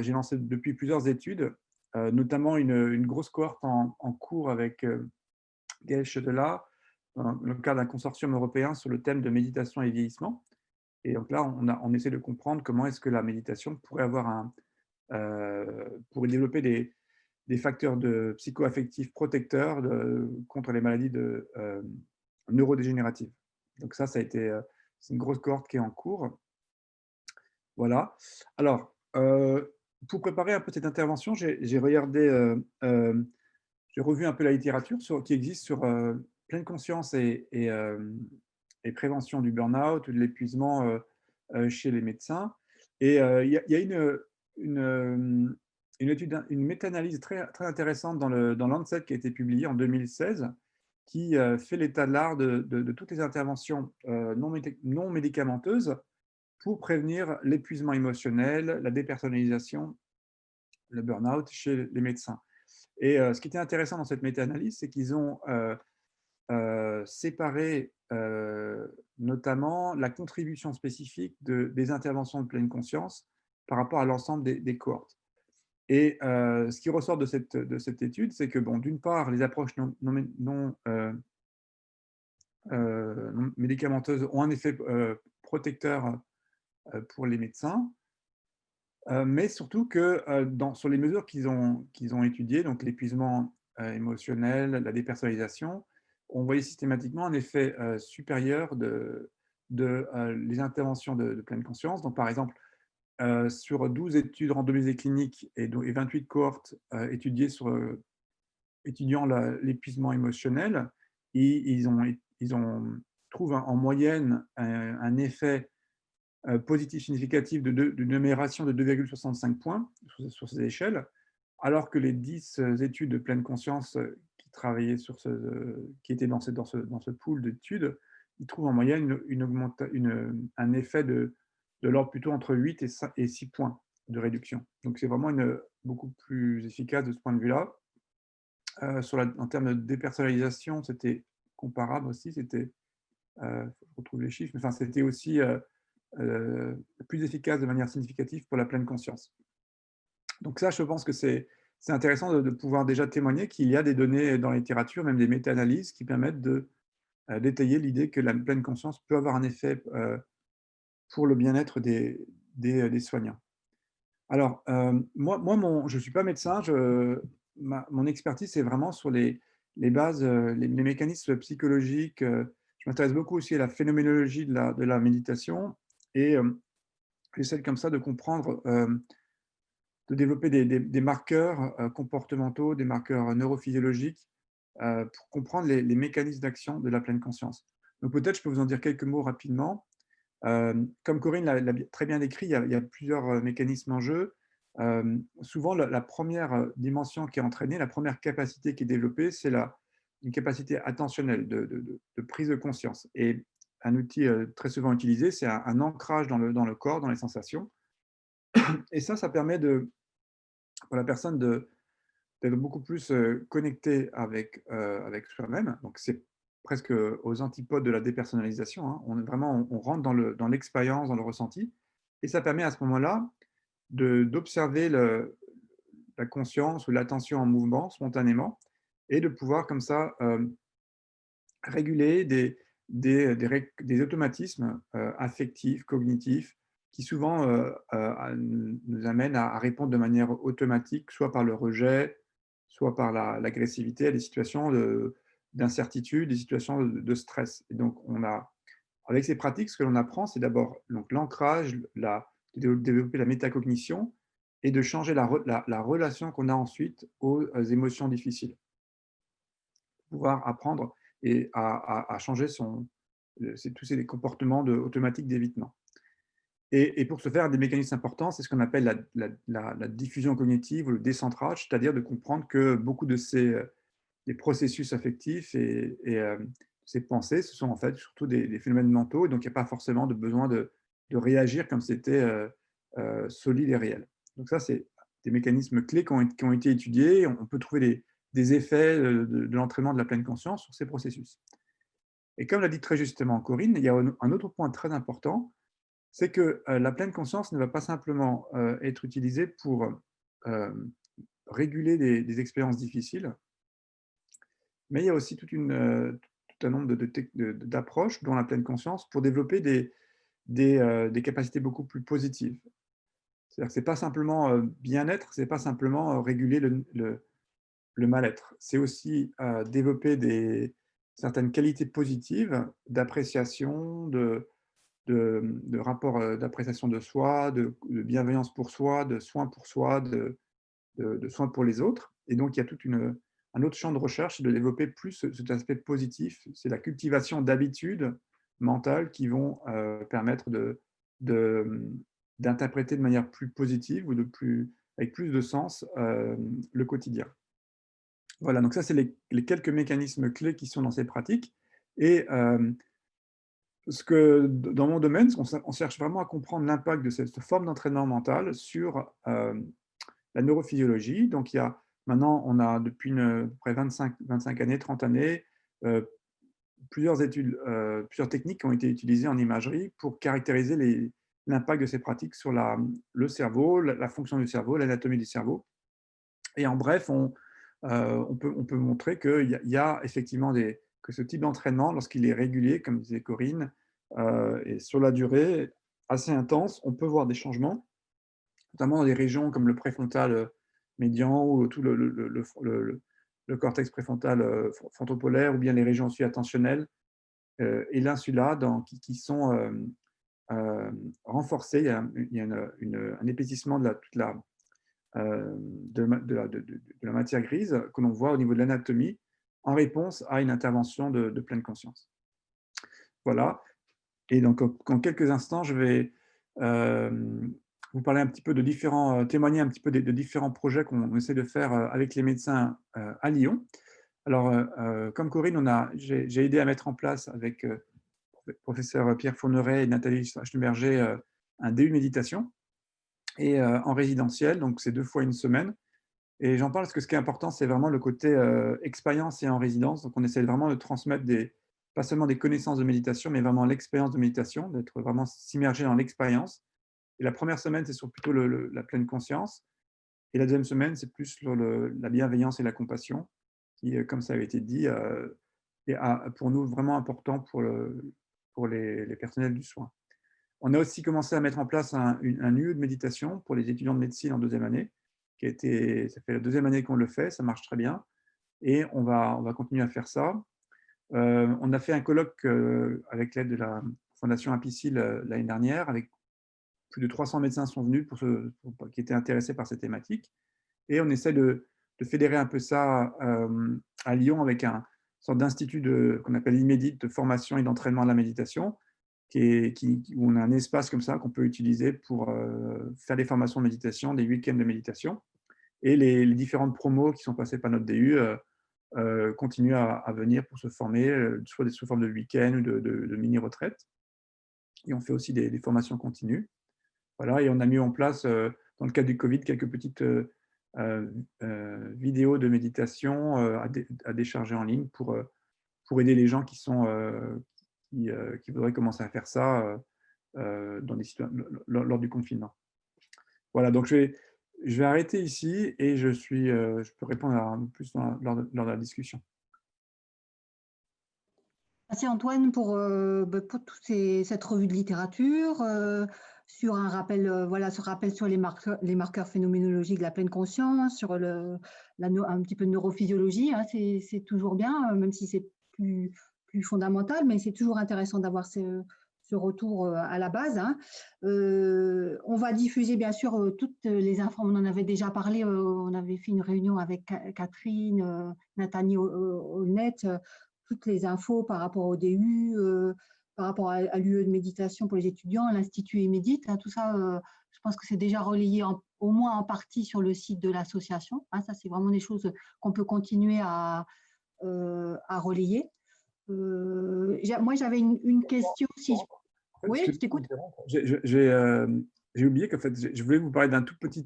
j'ai lancé depuis plusieurs études, notamment une grosse cohorte en cours avec Gaël Chedela, dans le cadre d'un consortium européen sur le thème de méditation et vieillissement. Et donc là, on essaie de comprendre comment est-ce que la méditation pourrait pourrait développer des facteurs psychoaffectifs protecteurs contre les maladies neurodégénératives. Donc ça a été c'est une grosse cohorte qui est en cours. Voilà. Alors, pour préparer un peu cette intervention, j'ai revu un peu la littérature qui existe sur pleine conscience et prévention du burn-out ou de l'épuisement chez les médecins. Et il y a une méta-analyse très, très intéressante dans Lancet qui a été publiée en 2016 qui fait l'état de l'art de toutes les interventions non médicamenteuses pour prévenir l'épuisement émotionnel, la dépersonnalisation, le burn-out chez les médecins. Et ce qui était intéressant dans cette méta-analyse, c'est qu'ils ont séparé notamment la contribution spécifique des interventions de pleine conscience par rapport à l'ensemble des cohortes. Et ce qui ressort de cette étude, c'est que, d'une part, les approches non médicamenteuses ont un effet protecteur pour les médecins, mais surtout que sur les mesures qu'ils ont étudiées, donc l'épuisement émotionnel, la dépersonnalisation, on voyait systématiquement un effet supérieur les interventions de pleine conscience. Donc, par exemple, sur 12 études randomisées cliniques et 28 cohortes étudiées étudiant l'épuisement émotionnel, ils trouvent en moyenne un effet positif significatif d'une amélioration de 2,65 points sur ces échelles, alors que les 10 études de pleine conscience qui travaillaient qui étaient dans ce pool d'études, ils trouvent en moyenne un effet de l'ordre plutôt entre 8 et 6 points de réduction. Donc c'est vraiment beaucoup plus efficace de ce point de vue-là. En termes de dépersonnalisation, c'était comparable aussi, je retrouve les chiffres, mais enfin, c'était aussi plus efficace de manière significative pour la pleine conscience. Donc ça, je pense que c'est intéressant de pouvoir déjà témoigner qu'il y a des données dans la littérature, même des méta-analyses, qui permettent de détailler l'idée que la pleine conscience peut avoir un effet pour le bien-être des soignants. Alors, moi je ne suis pas médecin, mon expertise, c'est vraiment sur les bases, les mécanismes psychologiques. je m'intéresse beaucoup aussi à la phénoménologie de la méditation et j'essaie comme ça de comprendre, de développer des marqueurs comportementaux, des marqueurs neurophysiologiques pour comprendre les mécanismes d'action de la pleine conscience. Donc peut-être je peux vous en dire quelques mots rapidement. Comme Corinne l'a très bien décrit, il y a plusieurs mécanismes en jeu. Souvent, la première dimension qui est entraînée, la première capacité qui est développée, c'est une capacité attentionnelle de prise de conscience. Et un outil très souvent utilisé, c'est un ancrage dans le corps, dans les sensations. Et ça permet pour la personne d'être beaucoup plus connectée avec soi-même. Donc, c'est presque aux antipodes de la dépersonnalisation, hein. On rentre dans l'expérience, dans le ressenti. Et ça permet à ce moment-là d'observer la conscience ou l'attention en mouvement spontanément et de pouvoir comme ça réguler des automatismes affectifs, cognitifs, qui souvent nous amènent à répondre de manière automatique, soit par le rejet, soit par l'agressivité à des situations d'incertitude, des situations de stress. Et donc, avec ces pratiques, ce que l'on apprend, c'est d'abord l'ancrage, de développer la métacognition et de changer la relation qu'on a ensuite aux émotions difficiles. Pouvoir apprendre et à changer tous ces comportements automatiques d'évitement. Et pour ce faire, des mécanismes importants, c'est ce qu'on appelle la diffusion cognitive ou le décentrage, c'est-à-dire de comprendre que beaucoup de des processus affectifs et ces pensées, ce sont en fait surtout des phénomènes mentaux, et donc il n'y a pas forcément de besoin de réagir comme c'était solide et réel. Donc ça, c'est des mécanismes clés qui ont été étudiés. On peut trouver des effets de l'entraînement de la pleine conscience sur ces processus. Et comme l'a dit très justement Corinne, il y a un autre point très important, c'est que la pleine conscience ne va pas simplement être utilisée pour réguler des expériences difficiles, mais il y a aussi tout un nombre d'approches, dont la pleine conscience, pour développer des capacités beaucoup plus positives. C'est-à-dire que ce n'est pas simplement bien-être, ce n'est pas simplement réguler le mal-être. C'est aussi développer certaines qualités positives d'appréciation, de rapport d'appréciation de soi, de bienveillance pour soi, de soins pour soi, de soins pour les autres. Et donc, il y a un autre champ de recherche, c'est de développer plus cet aspect positif. C'est la cultivation d'habitudes mentales qui vont permettre d'interpréter de manière plus positive ou avec plus de sens le quotidien. Voilà, donc ça, c'est les quelques mécanismes clés qui sont dans ces pratiques. Et dans mon domaine, on cherche vraiment à comprendre l'impact de cette forme d'entraînement mental sur la neurophysiologie. Donc, maintenant, on a depuis à peu près 25 années, 30 années, plusieurs études, plusieurs techniques qui ont été utilisées en imagerie pour caractériser l'impact de ces pratiques sur le cerveau, la fonction du cerveau, l'anatomie du cerveau. Et en bref, on peut montrer qu'il y a effectivement que ce type d'entraînement, lorsqu'il est régulier, comme disait Corinne, et sur la durée assez intense, on peut voir des changements, notamment dans des régions comme le préfrontal médian ou tout le cortex préfrontal frontopolaire, ou bien les régions aussi attentionnelles et l'insula qui sont renforcées. Il y a un épaississement de la matière grise que l'on voit au niveau de l'anatomie en réponse à une intervention de pleine conscience. Voilà. Et donc, en quelques instants, je vais vous parler un petit peu témoigner un petit peu de différents projets qu'on essaie de faire avec les médecins à Lyon. Alors, comme Corinne, j'ai aidé à mettre en place avec le professeur Pierre Fourneret et Nathalie Schneberger un DU méditation et en résidentiel, donc c'est 2 fois une semaine. Et j'en parle parce que ce qui est important, c'est vraiment le côté expérience et en résidence. Donc, on essaie vraiment de transmettre pas seulement des connaissances de méditation, mais vraiment l'expérience de méditation, d'être vraiment s'immerger dans l'expérience. Et la première semaine, c'est sur plutôt la pleine conscience. Et la deuxième semaine, c'est plus sur la bienveillance et la compassion, qui, comme ça avait été dit, est pour nous vraiment important pour les personnels du soin. On a aussi commencé à mettre en place un lieu de méditation pour les étudiants de médecine en 2e année. Ça fait la 2e année qu'on le fait, ça marche très bien. Et on va continuer à faire ça. On a fait un colloque avec l'aide de la Fondation Apicil l'année dernière, avec plus de 300 médecins sont venus qui étaient intéressés par cette thématique. Et on essaie de fédérer un peu ça à Lyon avec une sorte d'institut qu'on appelle Imédite, de formation et d'entraînement à la méditation, où on a un espace comme ça qu'on peut utiliser pour faire des formations de méditation, des week-ends de méditation. Et les différentes promos qui sont passées par notre DU continuent à venir pour se former, soit sous forme de week-end ou de mini-retraite. Et on fait aussi des formations continues. Voilà, et on a mis en place, dans le cadre du Covid, quelques petites vidéos de méditation à décharger en ligne pour aider les gens qui voudraient commencer à faire ça lors du confinement. Voilà, donc je vais arrêter ici et je peux répondre un peu plus lors de la discussion.
Merci Antoine pour toute cette revue de littérature, sur un rappel, ce rappel sur les marqueurs phénoménologiques de la pleine conscience, sur un petit peu de neurophysiologie, hein, c'est toujours bien, même si c'est plus fondamental, mais c'est toujours intéressant d'avoir ce retour à la base. Hein. On va diffuser bien sûr toutes les infos, on en avait déjà parlé, on avait fait une réunion avec Catherine, Nathalie Honnête, toutes les infos par rapport au DU, par rapport à l'UE de méditation pour les étudiants, l'Institut Imédite, hein, tout ça, je pense que c'est déjà relayé au moins en partie sur le site de l'association. Hein, ça, c'est vraiment des choses qu'on peut continuer à relayer. Moi, j'avais une question. Oui, je t'écoute.
J'ai oublié qu'en fait, je voulais vous parler d'un tout petit,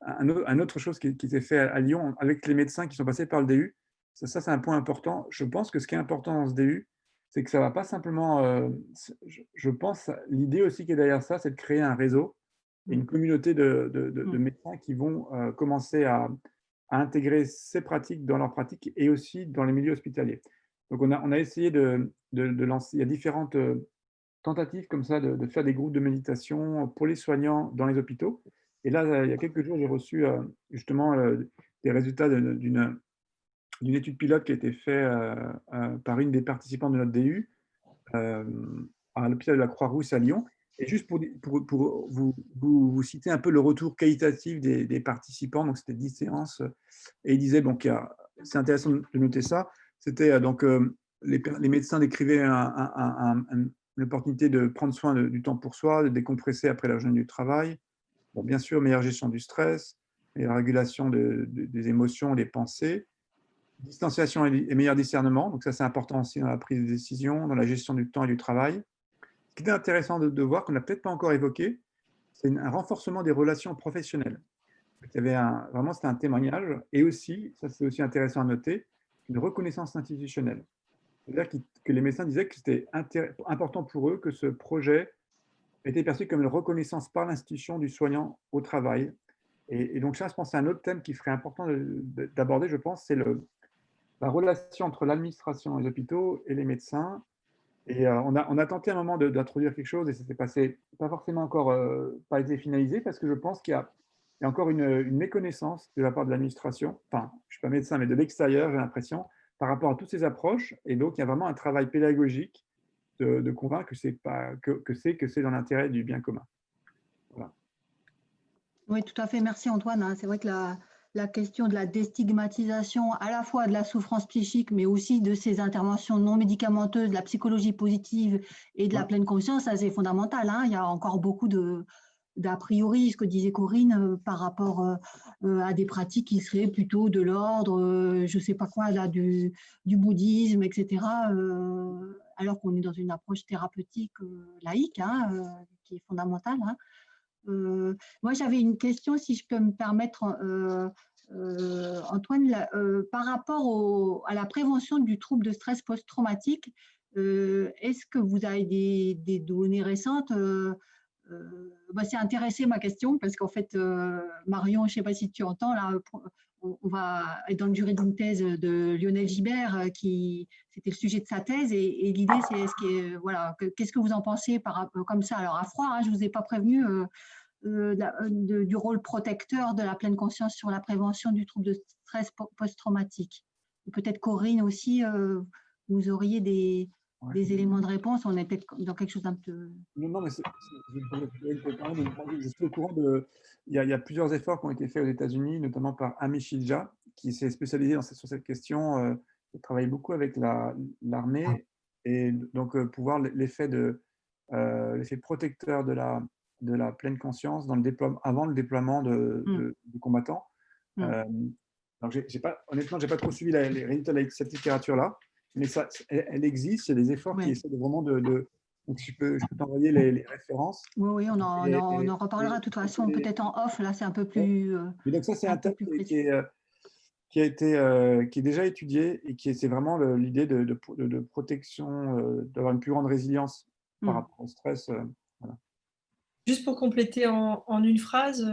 un autre chose qui s'est fait à Lyon avec les médecins qui sont passés par le DU. Ça, c'est un point important. Je pense que ce qui est important dans ce DU, c'est que ça ne va pas simplement… je pense, l'idée aussi qui est derrière ça, c'est de créer un réseau et une communauté de médecins qui vont commencer à intégrer ces pratiques dans leurs pratiques et aussi dans les milieux hospitaliers. Donc, on a essayé de lancer… Il y a différentes tentatives comme ça de faire des groupes de méditation pour les soignants dans les hôpitaux. Et là, il y a quelques jours, j'ai reçu justement des résultats d'une étude pilote qui a été faite par une des participantes de notre DU à l'hôpital de la Croix-Rousse à Lyon. Et juste pour vous citer un peu le retour qualitatif des participants, donc c'était 10 séances, et ils disaient, donc c'est intéressant de noter ça, c'était donc les médecins décrivaient l'opportunité de prendre soin du temps pour soi, de décompresser après la journée du travail, bon, bien sûr, meilleure gestion du stress, meilleure régulation des émotions, des pensées, distanciation et meilleur discernement, donc ça c'est important aussi dans la prise de décision, dans la gestion du temps et du travail. Ce qui est intéressant de voir, qu'on n'a peut-être pas encore évoqué, c'est un renforcement des relations professionnelles. Il y avait vraiment, c'était un témoignage, et aussi, ça c'est aussi intéressant à noter, une reconnaissance institutionnelle. C'est-à-dire que les médecins disaient que c'était important pour eux que ce projet était perçu comme une reconnaissance par l'institution du soignant au travail. Et donc ça, je pense, c'est un autre thème qui serait important d'aborder, je pense, c'est la relation entre l'administration, les hôpitaux et les médecins. Et on a tenté à un moment d'introduire quelque chose et ça s'est passé, pas forcément encore, pas été finalisé, parce que je pense qu'il y a encore une méconnaissance de la part de l'administration, enfin, je ne suis pas médecin, mais de l'extérieur, j'ai l'impression, par rapport à toutes ces approches. Et donc, il y a vraiment un travail pédagogique de convaincre que c'est dans l'intérêt du bien commun. Voilà.
Oui, tout à fait. Merci Antoine. Hein. C'est vrai que la question de la déstigmatisation à la fois de la souffrance psychique, mais aussi de ces interventions non médicamenteuses, de la psychologie positive et de la pleine conscience, ça c'est fondamental. Hein. Il y a encore beaucoup d'a priori, ce que disait Corinne, par rapport à des pratiques qui seraient plutôt de l'ordre, je ne sais pas quoi, là, du bouddhisme, etc., alors qu'on est dans une approche thérapeutique laïque, hein, qui est fondamentale. Hein. Moi, j'avais une question, si je peux me permettre, Antoine, par rapport à la prévention du trouble de stress post-traumatique. Est-ce que vous avez des données récentes? C'est intéressé ma question, parce qu'en fait, Marion, je ne sais pas si tu entends, là, on va être dans le jury d'une thèse de Lionel Gibert, c'était le sujet de sa thèse, et l'idée, c'est voilà, qu'est-ce que vous en pensez comme ça, alors à froid, hein, je ne vous ai pas prévenu, du rôle protecteur de la pleine conscience sur la prévention du trouble de stress post-traumatique. Peut-être Corinne aussi, vous auriez des
Ouais.
éléments de réponse. On est peut-être dans quelque chose d'un peu…
Non, mais je suis au courant il y a plusieurs efforts qui ont été faits aux États-Unis, notamment par Ami Shilja, qui s'est spécialisé sur cette question, qui travaille beaucoup avec l'armée, et donc pouvoir l'effet protecteur de la pleine conscience avant le déploiement de combattants. Donc honnêtement, j'ai pas trop suivi les résultats de cette littérature-là, mais elle existe. Il y a des efforts qui essaient vraiment donc je peux t'envoyer les références.
Oui, on en reparlera de toute façon, peut-être en off. Là, c'est un peu plus…
Et donc ça, c'est un thème qui est déjà étudié, et c'est vraiment l'idée de protection, d'avoir une plus grande résilience par rapport au stress. Voilà.
Juste pour compléter en une phrase,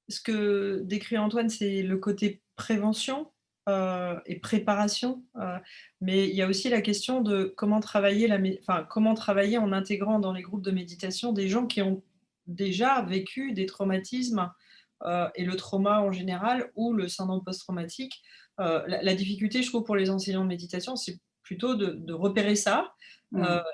ce que décrit Antoine, c'est le côté prévention et préparation, mais il y a aussi la question de comment travailler en intégrant dans les groupes de méditation des gens qui ont déjà vécu des traumatismes, et le trauma en général, ou le syndrome post-traumatique. La difficulté, je trouve, pour les enseignants de méditation, c'est plutôt de repérer ça,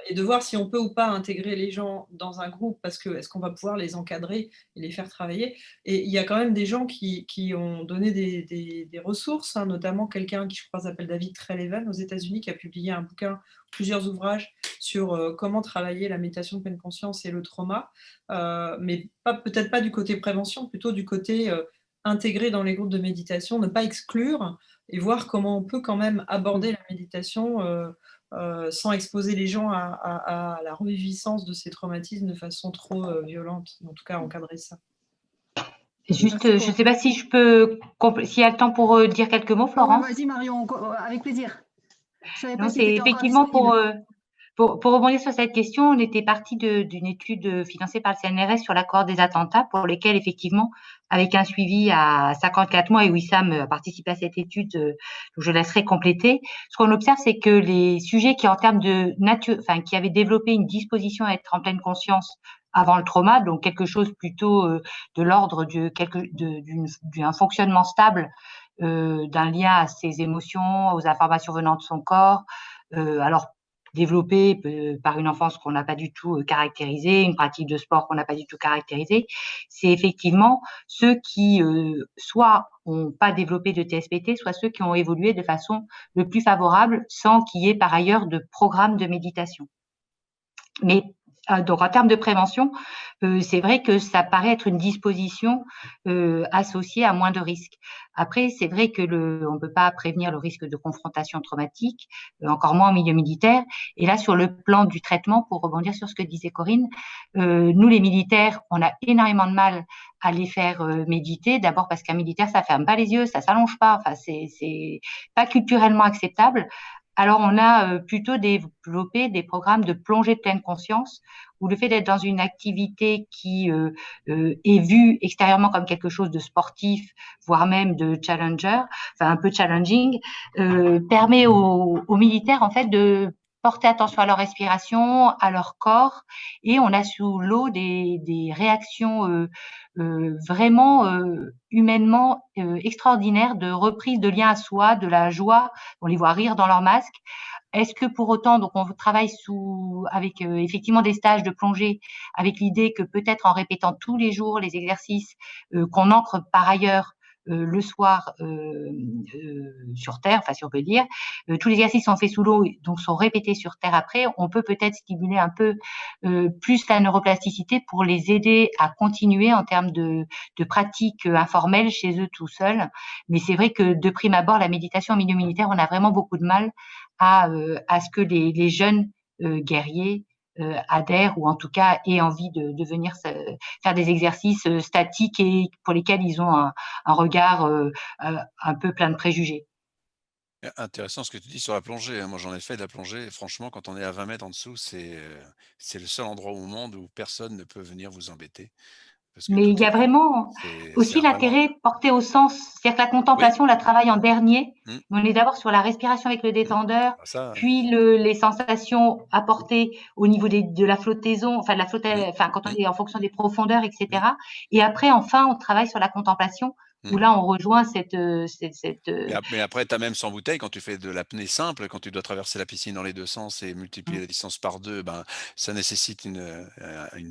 et de voir si on peut ou pas intégrer les gens dans un groupe, parce que est-ce qu'on va pouvoir les encadrer et les faire travailler. Et il y a quand même des gens qui ont donné des ressources, hein, notamment quelqu'un qui, je crois, s'appelle David Treleaven aux États-Unis, qui a publié un bouquin, plusieurs ouvrages sur comment travailler la méditation de pleine conscience et le trauma, mais peut-être pas du côté prévention, plutôt du côté intégrer dans les groupes de méditation, ne pas exclure, et voir comment on peut quand même aborder la méditation sans exposer les gens à la reviviscence de ces traumatismes de façon trop violente. En tout cas, encadrer ça.
Juste, je ne sais pas si je peux, s'il y a le temps pour dire quelques mots, Florence.
Vas-y Marion, avec plaisir.
Non, c'est effectivement pour rebondir sur cette question, on était parti d'une étude financée par le CNRS sur la cohorte des attentats, pour lesquels, effectivement, avec un suivi à 54 mois, et Wissam a participé à cette étude, donc je laisserai compléter. Ce qu'on observe, c'est que les sujets qui, en termes de nature, qui avaient développé une disposition à être en pleine conscience avant le trauma, donc quelque chose plutôt de l'ordre d'un fonctionnement stable, d'un lien à ses émotions, aux informations venant de son corps, alors développé par une enfance qu'on n'a pas du tout caractérisée, une pratique de sport qu'on n'a pas du tout caractérisée, c'est effectivement ceux qui soit n'ont pas développé de TSPT, soit ceux qui ont évolué de façon le plus favorable, sans qu'il y ait par ailleurs de programme de méditation. Mais donc en termes de prévention, c'est vrai que ça paraît être une disposition associée à moins de risques. Après, c'est vrai que on ne peut pas prévenir le risque de confrontation traumatique, encore moins en milieu militaire. Et là, sur le plan du traitement, pour rebondir sur ce que disait Corinne, nous les militaires, on a énormément de mal à les faire méditer. D'abord parce qu'un militaire, ça ferme pas les yeux, ça s'allonge pas. Enfin, c'est pas culturellement acceptable. Alors, on a plutôt développé des programmes de plongée de pleine conscience, où le fait d'être dans une activité qui est vue extérieurement comme quelque chose de sportif, voire même de challenger, un peu challenging, permet aux militaires, en fait, de porter attention à leur respiration, à leur corps, et on a sous l'eau des réactions vraiment humainement extraordinaires, de reprise de lien à soi, de la joie. On les voit rire dans leur masque. Est-ce que pour autant, donc on travaille avec effectivement des stages de plongée, avec l'idée que peut-être en répétant tous les jours les exercices qu'on ancre par ailleurs le soir sur Terre, si on peut dire, tous les exercices sont faits sous l'eau, donc sont répétés sur Terre après, on peut peut-être stimuler un peu plus la neuroplasticité pour les aider à continuer en termes de pratiques informelles chez eux tout seuls. Mais c'est vrai que de prime abord, la méditation en milieu militaire, on a vraiment beaucoup de mal à ce que les jeunes guerriers adhèrent, ou en tout cas aient envie de venir faire des exercices statiques et pour lesquels ils ont un regard un peu plein de préjugés.
Intéressant ce que tu dis sur la plongée. Moi, j'en ai fait de la plongée. Et franchement, quand on est à 20 mètres en dessous, c'est le seul endroit au monde où personne ne peut venir vous embêter. Parce que
Mais il y a vraiment aussi l'intérêt porté au sens, c'est-à-dire que la contemplation, on la travaille en dernier. On est d'abord sur la respiration avec le détendeur, puis les sensations apportées au niveau de la flottaison, quand on est en fonction des profondeurs, etc. Et après, enfin, on travaille sur la contemplation où là, on rejoint cette…
Mais après, tu as même 100 bouteilles, quand tu fais de l'apnée simple, quand tu dois traverser la piscine dans les deux sens et multiplier la distance par deux, ben, ça nécessite une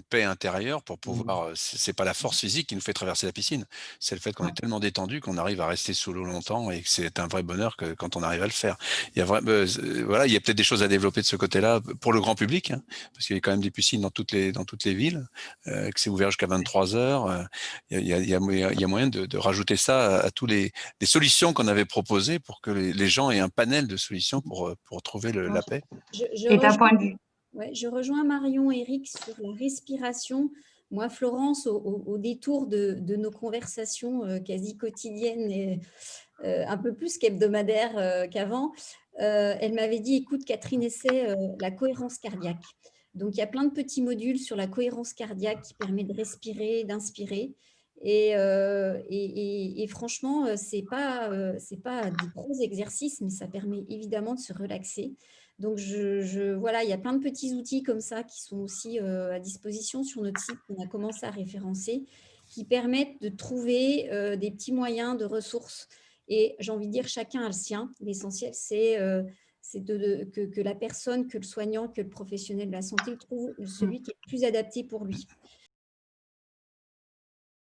paix intérieure pour pouvoir… C'est pas la force physique qui nous fait traverser la piscine, c'est le fait qu'on est tellement détendu qu'on arrive à rester sous l'eau longtemps et que c'est un vrai bonheur quand on arrive à le faire. Voilà, il y a peut-être des choses à développer de ce côté-là pour le grand public, hein, parce qu'il y a quand même des piscines dans toutes les villes, que c'est ouvert jusqu'à 23 heures. Il y a moyen de rajouter ça à tous les solutions qu'on avait proposées pour que les gens aient un panel de solutions pour trouver la paix.
Et d'un point de vue…
Ouais, je rejoins Marion et Eric sur la respiration. Moi, Florence, au détour de nos conversations quasi quotidiennes et un peu plus qu'hebdomadaires qu'avant, elle m'avait dit, écoute, Catherine, essaie la cohérence cardiaque. Donc, il y a plein de petits modules sur la cohérence cardiaque qui permet de respirer, d'inspirer. Et franchement, ce n'est pas des gros exercices, mais ça permet évidemment de se relaxer. Donc, voilà, il y a plein de petits outils comme ça qui sont aussi à disposition sur notre site qu'on a commencé à référencer, qui permettent de trouver des petits moyens de ressources. Et j'ai envie de dire, chacun a le sien. L'essentiel, c'est que la personne, que le soignant, que le professionnel de la santé trouve celui qui est le plus adapté pour lui.